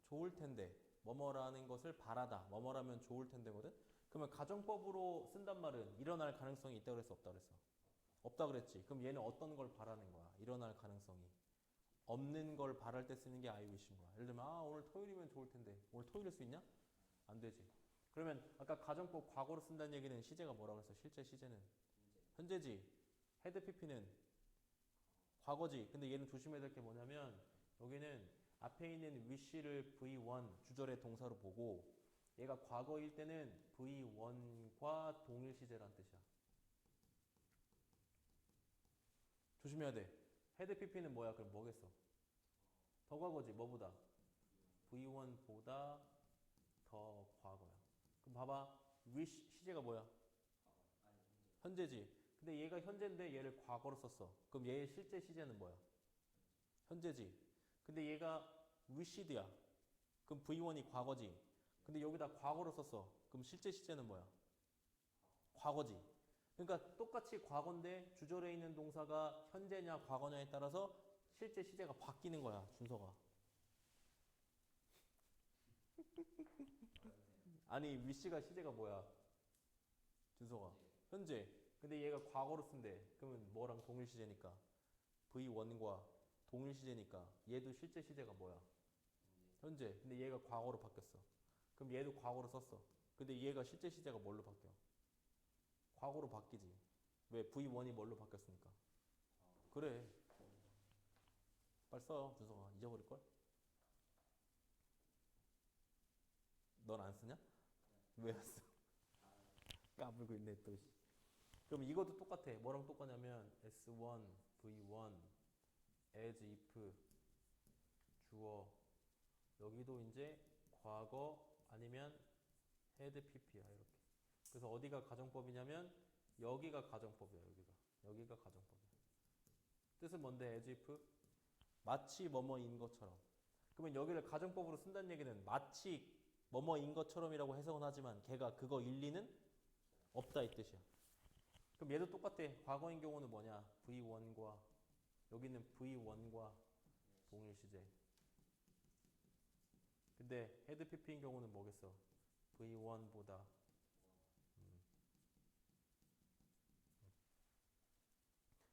좋을 텐데 뭐뭐라는 것을 바라다 뭐뭐라면 좋을 텐데거든. 그러면 가정법으로 쓴단 말은 일어날 가능성이 있다 그랬어 없다 그랬어? 없다 그랬지. 그럼 얘는 어떤 걸 바라는 거야? 일어날 가능성이 없는 걸 바랄 때 쓰는 게 I wish인 거야. 예를 들면 오늘 토요일이면 좋을 텐데 오늘 토요일일 수 있냐? 안 되지. 그러면 아까 가정법 과거로 쓴다는 얘기는 시제가 뭐라고 했어? 실제 시제는 현재지. had pp는 과거지. 근데 얘는 조심해야 될 게 뭐냐면 여기는 앞에 있는 wish를 V1 주절의 동사로 보고 얘가 과거일 때는 V1과 동일 시제란 뜻이야. 조심해야 돼. had pp는 뭐야? 그럼 뭐겠어? 더 과거지. 뭐보다? V1보다 더 과거야. 그럼 봐봐. wish 시제가 뭐야? 현재지. 근데 얘가 현재인데 얘를 과거로 썼어. 그럼 얘의 실제 시제는 뭐야? 현재지. 근데 얘가 wished야. 그럼 V1이 과거지. 근데 여기다 과거로 썼어. 그럼 실제 시제는 뭐야? 과거지. 그러니까 똑같이 과거인데 주절에 있는 동사가 현재냐 과거냐에 따라서 실제 시제가 바뀌는 거야. 준서가. 아니 wish가 시제가 뭐야? 준서가. 현재. 근데 얘가 과거로 쓴대. 그러면 뭐랑 동일 시제니까? V1과 동일 시제니까 얘도 실제 시제가 뭐야? 현재. 근데 얘가 과거로 바뀌었어. 그럼 얘도 과거로 썼어. 근데 얘가 실제 시제가 뭘로 바뀌어? 과거로 바뀌지. 왜? V1이 뭘로 바뀌었으니까. 그래. 빨리 써, 준성아. 잊어버릴걸? 넌 안 쓰냐? 왜 안 써? 까불고 있네 또. 그럼 이것도 똑같아. 뭐랑 똑같냐면 S1, V1, as if, 주어. 여기도 이제 과거 아니면 had pp야 이렇게. 그래서 어디가 가정법이냐면 여기가 가정법이야. 여기가 가정법이야. 뜻은 뭔데? as if 마치 뭐뭐인 것처럼. 그러면 여기를 가정법으로 쓴다는 얘기는 마치 뭐뭐인 것처럼이라고 해석은 하지만 걔가 그거 일리는 없다 이 뜻이야. 그럼 얘도 똑같아. 과거인 경우는 뭐냐? V1과 여기는 V1과 동일 시제. 근데 had pp인 경우는 뭐겠어? V1보다.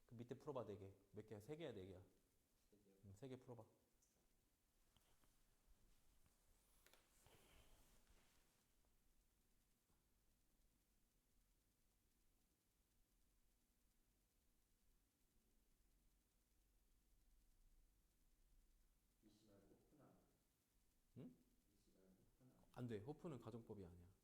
그 밑에 풀어봐. 4개. 몇 개야? 3개야? 4개야? 3개 풀어봐. 응? 안 돼. 호프는 가정법이 아니야.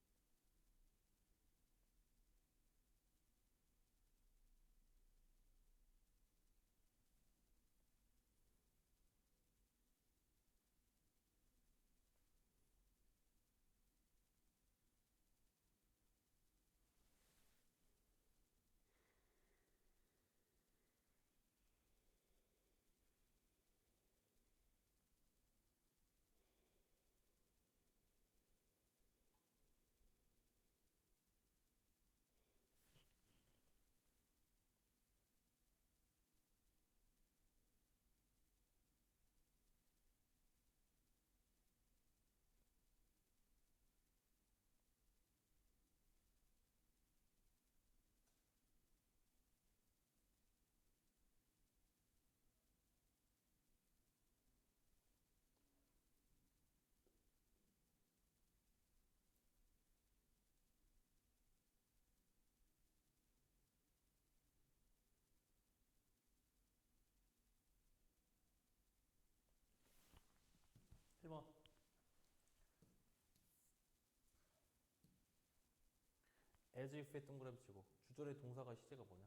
as if에 동그라미 치고 주절의 동사가 시제가 뭐냐?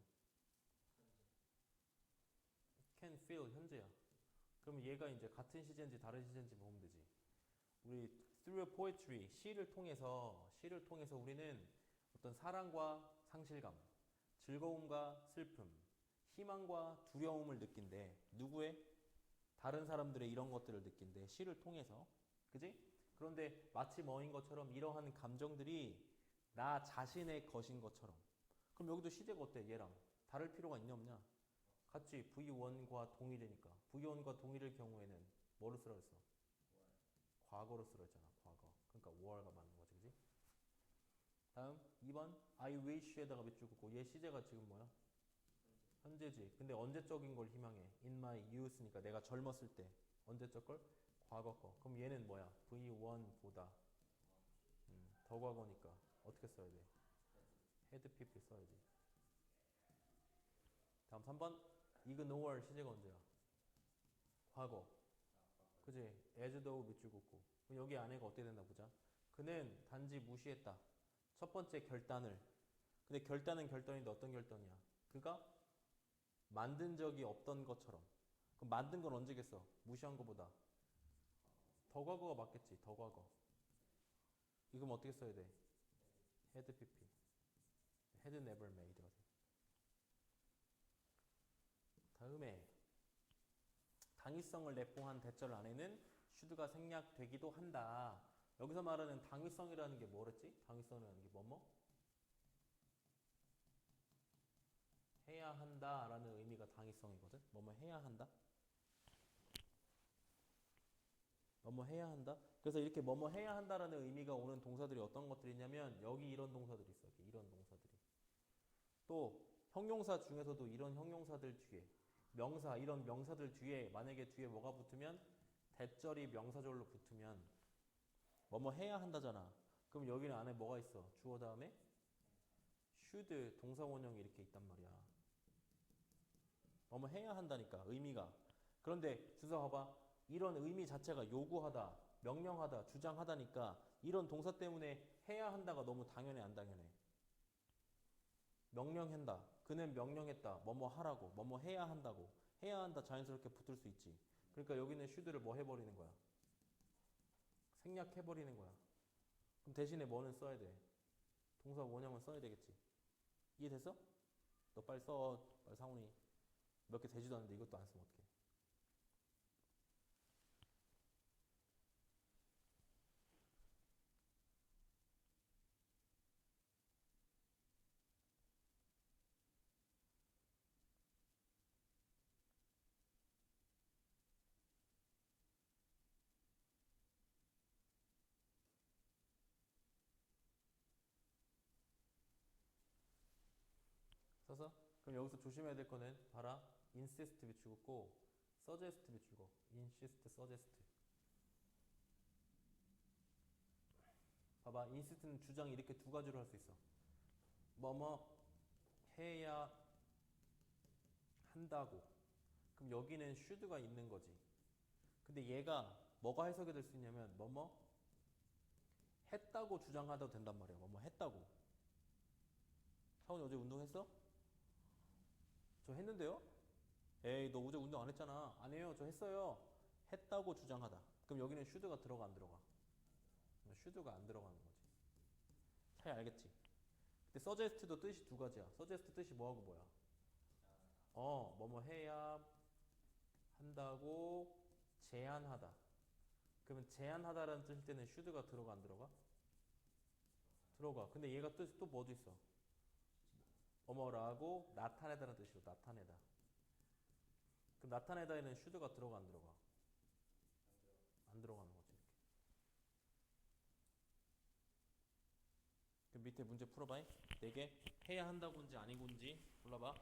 can feel 현재야. 그럼 얘가 이제 같은 시제인지 다른 시제인지 보면 되지. 우리 through poetry 시를 통해서 우리는 어떤 사랑과 상실감, 즐거움과 슬픔, 희망과 두려움을 느낀대. 누구의? 다른 사람들의 이런 것들을 느낀대. 시를 통해서. 그지? 그런데 마치 뭐인 것처럼 이러한 감정들이 나 자신의 것인 것처럼. 그럼 여기도 시제가 어때? 얘랑 다를 필요가 있냐 없냐? 같이 V1과 동일이니까. V1과 동일일 경우에는 뭐를 쓰라 했어? 과거로 쓰라 했잖아. 과거. 그러니까 were가 맞는 거지. 그지? 다음 2번 I wish에다가 밑줄 긋고 얘 시제가 지금 뭐야? 현재지. 근데 언제적인 걸 희망해? In my youth니까 내가 젊었을 때. 언제적 걸? 과거 거. 그럼 얘는 뭐야? V1보다 더 과거니까 어떻게 써야 돼? had PP 써야지. 다음 3번 ignore 시제가 언제야? 과거. 그지? as though 밑줄 긋고. 그럼 여기 안에가 어떻게 된다 보자. 그는 단지 무시했다. 첫 번째 결단을. 근데 결단은 결단인데 어떤 결단이야? 그가 만든 적이 없던 것처럼. 그럼 만든 건 언제겠어? 무시한 거보다 더 과거가 맞겠지. 더 과거. 이건 어떻게 써야 돼? had pp. had never made가 돼. 다음에 당위성을 내포한 대절 안에는 should가 생략되기도 한다. 여기서 말하는 당위성이라는 게 뭐랬지? 당위성이라는 게 뭐뭐? 해야 한다라는 의미가 당위성이거든. 뭐뭐 해야 한다. 뭐뭐 해야 한다. 그래서 이렇게 뭐뭐 해야 한다라는 의미가 오는 동사들이 어떤 것들이 있냐면 여기 이런 동사들이 있어. 이런 동사들이. 또 형용사 중에서도 이런 형용사들 뒤에 명사 이런 명사들 뒤에 만약에 뒤에 뭐가 붙으면 대절이 명사절로 붙으면 뭐뭐 해야 한다잖아. 그럼 여기는 안에 뭐가 있어? 주어 다음에 should 동사 원형이 이렇게 있단 말이야. 뭐뭐 해야 한다니까 의미가. 그런데 준서 봐봐. 이런 의미 자체가 요구하다, 명령하다, 주장하다니까 이런 동사 때문에 해야 한다가 너무 당연해 안 당연해? 명령한다. 그는 명령했다. 뭐뭐 하라고. 뭐뭐 해야 한다고. 해야 한다 자연스럽게 붙을 수 있지. 그러니까 여기는 should를 뭐 해버리는 거야? 생략해버리는 거야. 그럼 대신에 뭐는 써야 돼? 동사 원형은 써야 되겠지. 이해됐어? 너 빨리 써. 빨리 상훈이. 몇 개 되지도 않는데 이것도 안 쓰면 어떡해. 써서? 그럼 여기서 조심해야 될 거는 봐라. insist 밑줄 긋고 suggest 밑줄 긋고 insist, suggest. 봐봐. insist는 주장 이렇게 두 가지로 할 수 있어. 뭐뭐 해야 한다고. 그럼 여기는 should가 있는 거지. 근데 얘가 뭐가 해석이 될 수 있냐면 뭐뭐 했다고 주장하도 된단 말이야. 뭐뭐 했다고. 사원이 어제 운동했어? 저 했는데요? 에이 너 어제 운동 안 했잖아. 안 해요. 저 했어요. 했다고 주장하다. 그럼 여기는 should가 들어가 안 들어가? should가 안 들어가는 거지. 차이 알겠지? 근데 suggest도 뜻이 두 가지야. suggest 뜻이 뭐하고 뭐야? 뭐뭐 해야 한다고 제안하다. 그러면 제안하다라는 뜻일 때는 should가 들어가 안 들어가? 들어가. 근데 얘가 뜻이 또 뭐도 있어? 뭐뭐라고 나타내다라는 뜻이로 나타내다. 그럼 나타내다에는 should가 들어가 안 들어가? 안 들어가는 거지. 이렇게. 그 밑에 문제 풀어봐. 4개 해야 한다고인지 아니고인지 골라봐.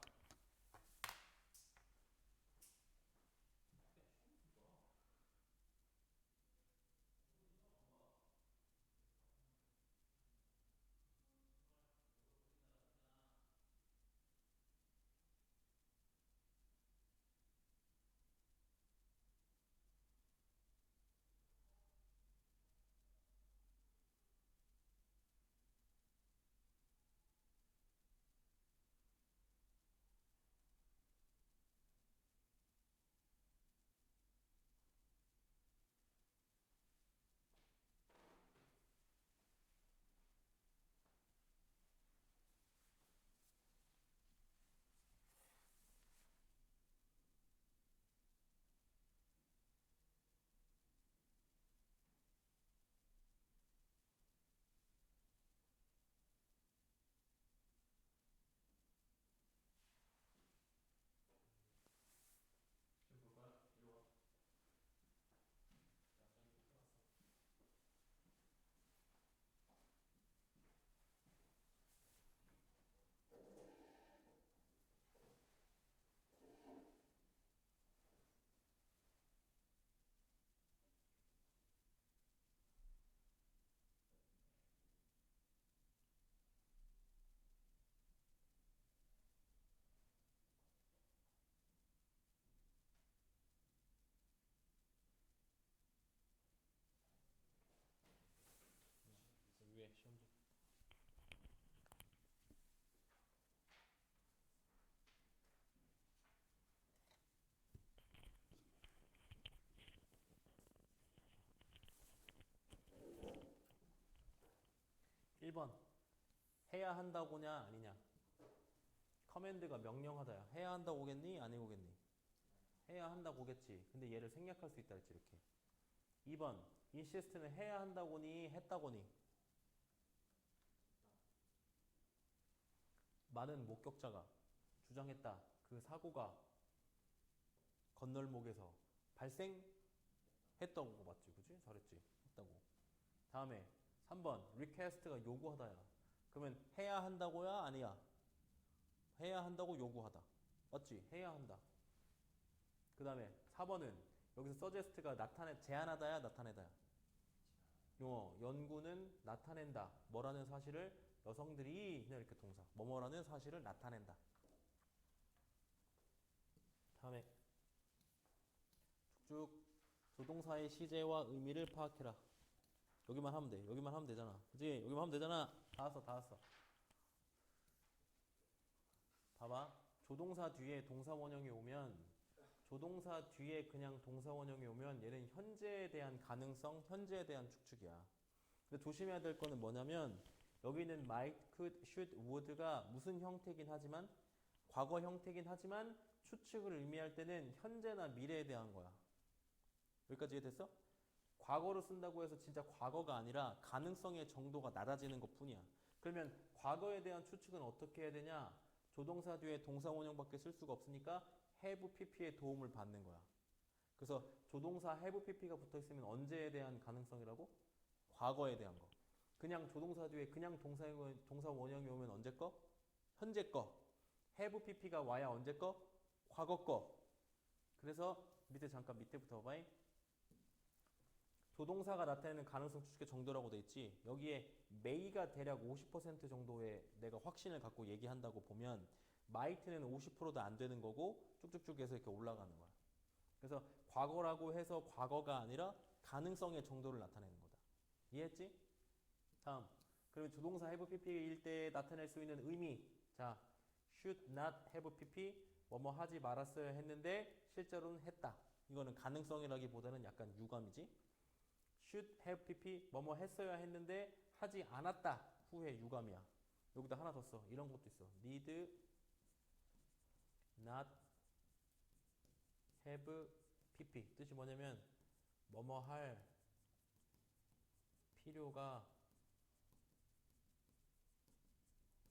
1번 해야 한다고냐 아니냐. 커맨드가 명령하다야. 해야 한다고 오겠니? 아니고 오겠니? 해야 한다고 오겠지. 근데 얘를 생략할 수 있다 했지 이렇게. 2번 insist는 해야 한다고니 했다고니. 많은 목격자가 주장했다. 그 사고가 건널목에서 발생했다고 맞지? 그치? 잘했지? 했다고. 다음에 3번 request가 요구하다야. 그러면 해야 한다고야? 아니야? 해야 한다고 요구하다. 맞지? 해야 한다. 그 다음에 4번은 여기서 suggest가 제안하다야? 나타내다야? 연구는 나타낸다. 뭐라는 사실을 여성들이 그냥 이렇게 동사. 뭐뭐라는 사실을 나타낸다. 다음에 쭉쭉 조동사의 시제와 의미를 파악해라. 여기만 하면 돼. 여기만 하면 되잖아. 그치? 여기만 하면 되잖아. 다 왔어. 다 왔어. 봐봐. 조동사 뒤에 동사 원형이 오면 조동사 뒤에 그냥 동사 원형이 오면 얘는 현재에 대한 가능성, 현재에 대한 추측이야. 근데 조심해야 될 거는 뭐냐면 여기는 might, could, should, would가 무슨 형태긴 하지만 과거 형태긴 하지만 추측을 의미할 때는 현재나 미래에 대한 거야. 여기까지 이해됐어? 과거로 쓴다고 해서 진짜 과거가 아니라 가능성의 정도가 낮아지는 것 뿐이야. 그러면 과거에 대한 추측은 어떻게 해야 되냐? 조동사 뒤에 동사 원형밖에 쓸 수가 없으니까 have pp의 도움을 받는 거야. 그래서 조동사 have pp가 붙어 있으면 언제에 대한 가능성이라고? 과거에 대한 거. 그냥 조동사 뒤에 그냥 동사 원형이 오면 언제 거? 현재 거. have pp가 와야 언제 거? 과거 거. 그래서 잠깐 밑에부터 봐봐요. 조동사가 나타내는 가능성 추측의 정도라고 돼 있지. 여기에 may가 대략 50% 정도의 내가 확신을 갖고 얘기한다고 보면 might는 50%도 안 되는 거고 쭉쭉쭉 해서 이렇게 올라가는 거야. 그래서 과거라고 해서 과거가 아니라 가능성의 정도를 나타내는 거다. 이해했지? 다음. 그리고 조동사 have pp일 때 나타낼 수 있는 의미. 자, should not have pp 뭐뭐 하지 말았어야 했는데 실제로는 했다. 이거는 가능성이라기보다는 약간 유감이지. should have pp 뭐뭐 했어야 했는데 하지 않았다. 후에 유감이야. 여기다 하나 더 써. 이런 것도 있어. need not have pp 뜻이 뭐냐면 뭐뭐 할 필요가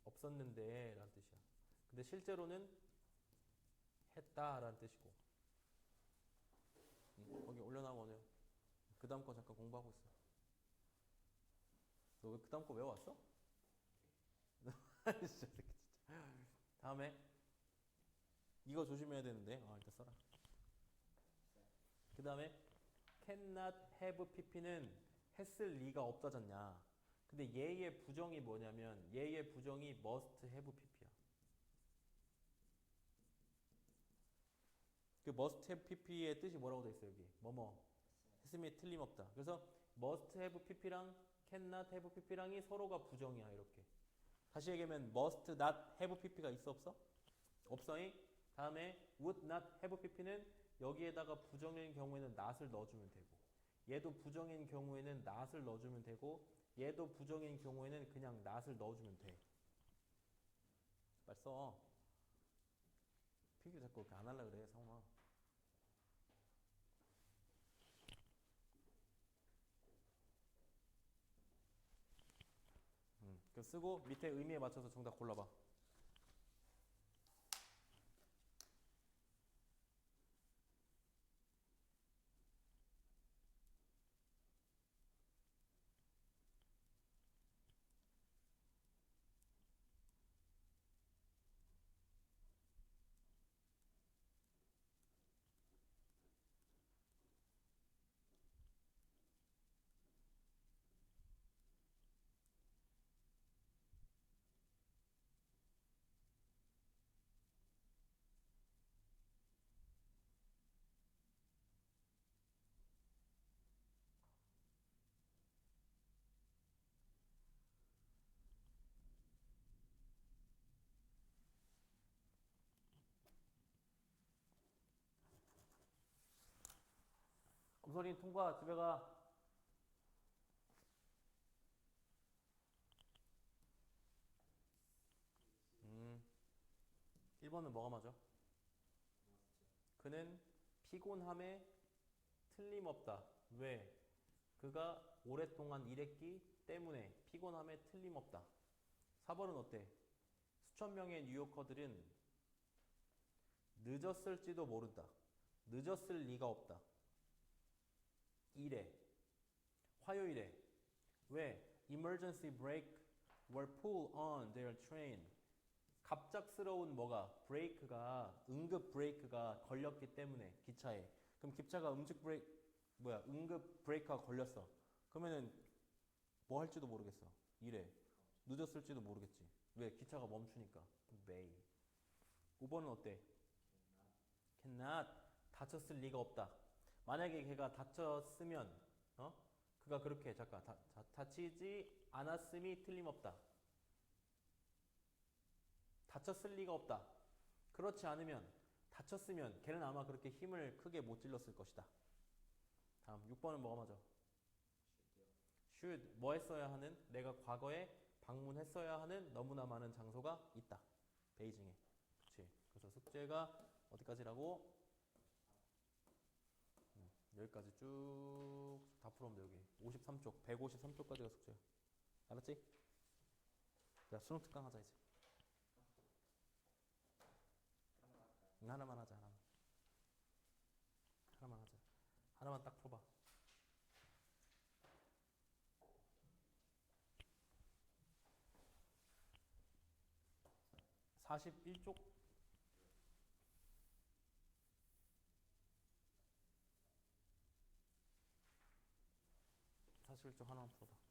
없었는데 라는 뜻이야. 근데 실제로는 했다 라는 뜻이고. 거기 올려놔면 오네요. 그 다음 거 잠깐 공부하고 있어. 너 왜 그 다음 거 외워왔어? 진짜 새끼 진짜. 다음에 이거 조심해야 되는데 일단 써라. 그 다음에 cannot have pp는 했을 리가 없어졌냐. 근데 얘의 부정이 뭐냐면 얘의 부정이 must have pp야. 그 must have pp의 뜻이 뭐라고 돼 있어 여기? 뭐뭐 했음이 틀림없다. 그래서 must have pp랑 cannot have pp랑이 서로가 부정이야 이렇게. 다시 얘기하면 must not have pp가 있어 없어? 없어잉? 다음에 would not have pp는 여기에다가 부정인 경우에는 not을 넣어주면 되고 얘도 부정인 경우에는 not을 넣어주면 되고 얘도 부정인 경우에는 그냥 not을 넣어주면 돼. 빨리 써. 필기 자꾸 그렇게 안 하려고 그래 상훈아. 그 쓰고 밑에 의미에 맞춰서 정답 골라봐. 검설이 통과. 집에 가. 1번은 뭐가 맞아? 그는 피곤함에 틀림없다. 왜? 그가 오랫동안 일했기 때문에 피곤함에 틀림없다. 4번은 어때? 수천 명의 뉴요커들은 늦었을지도 모른다. 늦었을 리가 없다. 일에 화요일에 왜? Emergency brake were pulled on their train. 갑작스러운 뭐가? 브레이크가 응급 브레이크가 걸렸기 때문에 기차에. 그럼 기차가 응급 브레이크가 걸렸어. 그러면은 뭐 할지도 모르겠어. 일에 늦었을지도 모르겠지. 왜? 기차가 멈추니까. may. 5번은 어때? cannot. 다쳤을 리가 없다. 만약에 걔가 다쳤으면 그가 그렇게 잠깐 다치지 않았음이 틀림없다. 다쳤을 리가 없다. 그렇지 않으면 다쳤으면 걔는 아마 그렇게 힘을 크게 못 질렀을 것이다. 다음 6번은 뭐가 맞아? should 뭐 했어야 하는? 내가 과거에 방문했어야 하는 너무나 많은 장소가 있다. 베이징에. 그치. 그래서 숙제가 어디까지라고? 여기까지 쭉 다 풀어오면 돼. 여기 53쪽 153쪽까지가 숙제야. 알았지? 야 수능 특강 하자 이제. 하나만 하자. 하나만 하자. 하나만 딱 풀어봐. 41쪽 41쪽 하나만 풀어봐.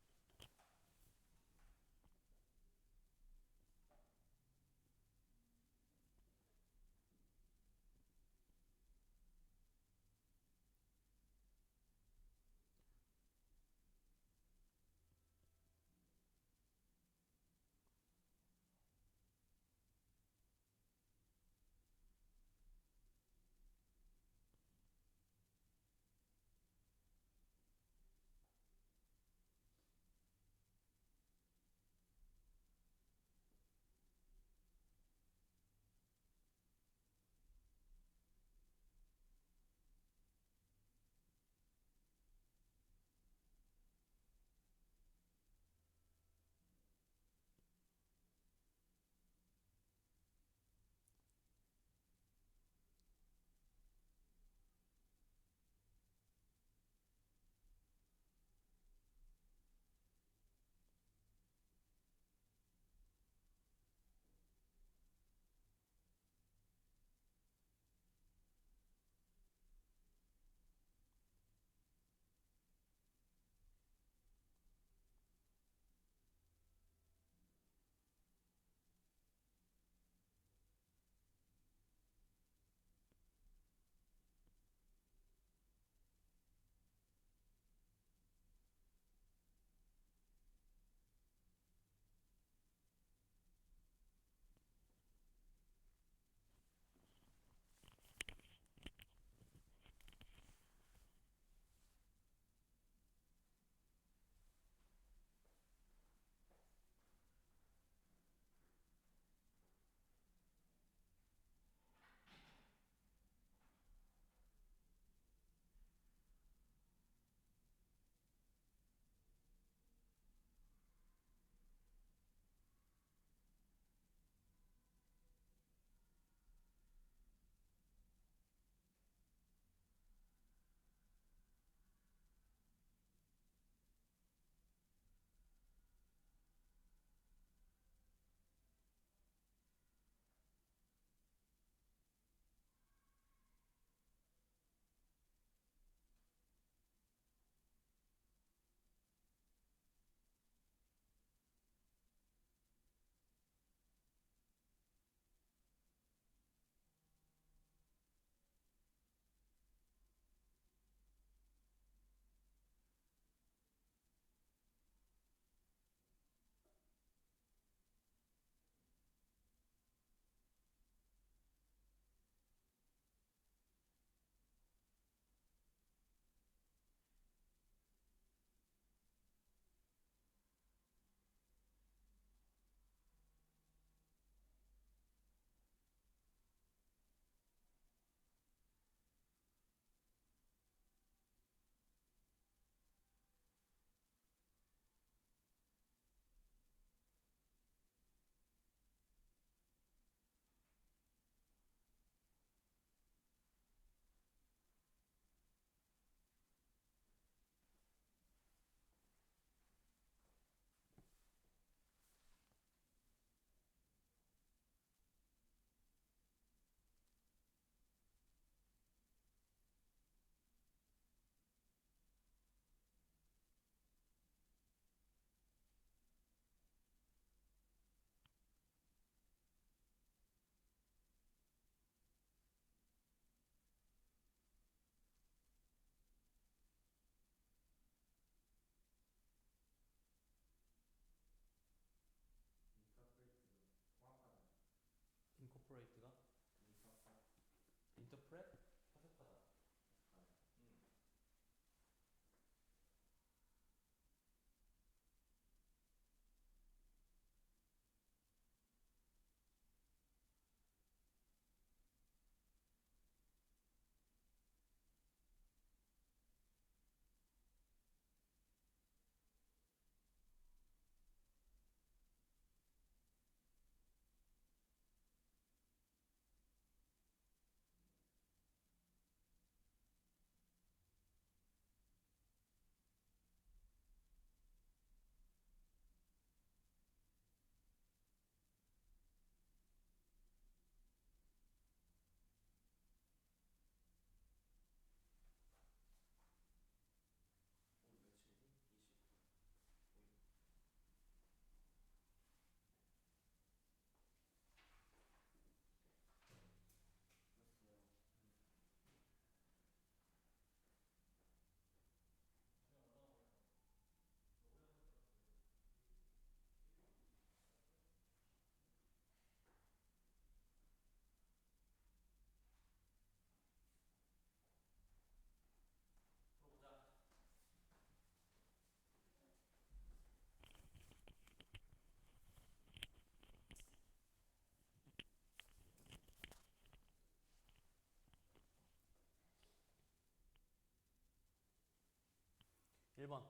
1번.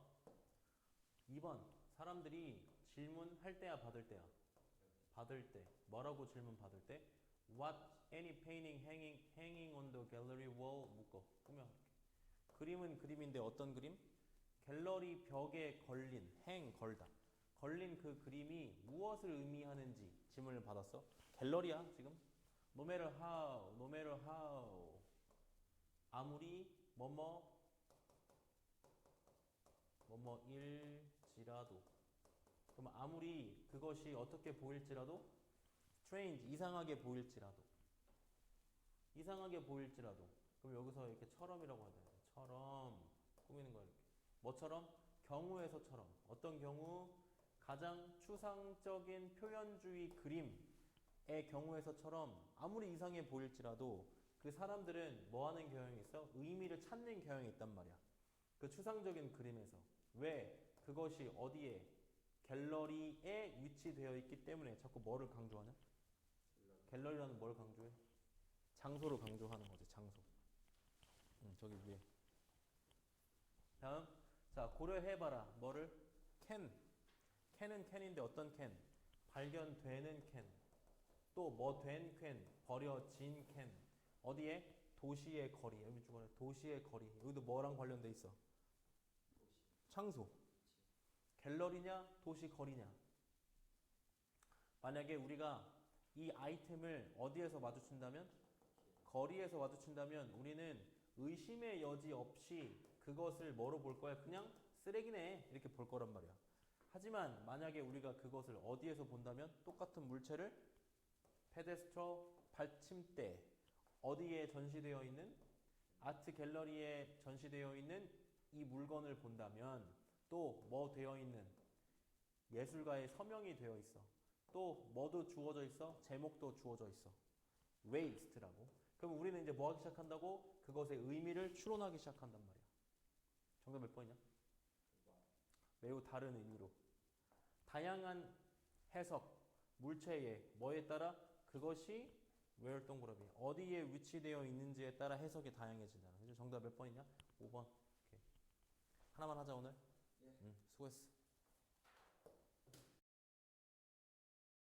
2번. 사람들이 질문할 때야 받을 때야? 받을 때. 뭐라고 질문 받을 때? What any painting hanging on the gallery wall 묶어. 꾸며. 그림은 그림인데 어떤 그림? 갤러리 벽에 걸린, 걸다. 걸린 그 그림이 무엇을 의미하는지 질문을 받았어. 갤러리야 지금. No matter how, no matter how. 아무리 뭐뭐일지라도. 그럼 아무리 그것이 어떻게 보일지라도 strange, 이상하게 보일지라도. 이상하게 보일지라도. 그럼 여기서 이렇게 처럼이라고 하잖아요. 처럼 꾸미는 거야 이렇게. 뭐처럼? 경우에서처럼. 어떤 경우? 가장 추상적인 표현주의 그림의 경우에서처럼 아무리 이상해 보일지라도 그 사람들은 뭐 하는 경향이 있어? 의미를 찾는 경향이 있단 말이야. 그 추상적인 그림에서. 왜? 그것이 어디에? 갤러리에 위치되어 있기 때문에. 자꾸 뭐를 강조하냐? 갤러리라는 뭘 강조해? 장소를 강조하는 거지. 장소. 저기 위에. 다음. 자, 고려해봐라. 뭐를? 캔. 캔은 캔인데 어떤 캔? 발견되는 캔. 또 뭐 된 캔? 버려진 캔. 어디에? 도시의 거리. 여기 주변에 도시의 거리. 여기도 뭐랑 관련돼 있어? 장소. 갤러리냐? 도시 거리냐? 만약에 우리가 이 아이템을 어디에서 마주친다면? 거리에서 마주친다면 우리는 의심의 여지 없이 그것을 뭐로 볼 거야? 그냥 쓰레기네 이렇게 볼 거란 말이야. 하지만 만약에 우리가 그것을 어디에서 본다면 똑같은 물체를 페데스트럴 받침대 어디에 전시되어 있는 아트 갤러리에 전시되어 있는 이 물건을 본다면 또 뭐 되어 있는 예술가의 서명이 되어 있어. 또 뭐도 주어져 있어? 제목도 주어져 있어. waste라고. 그럼 우리는 이제 뭐 하기 시작한다고? 그것의 의미를 추론하기 시작한단 말이야. 정답 몇 번이냐? 매우 다른 의미로. 다양한 해석, 물체의 뭐에 따라 그것이 where 동그라미 어디에 위치되어 있는지에 따라 해석이 다양해진다. 그래서 정답 몇 번이냐? 5번. 오케이. 하나만 하자 오늘. 예. 수고했어.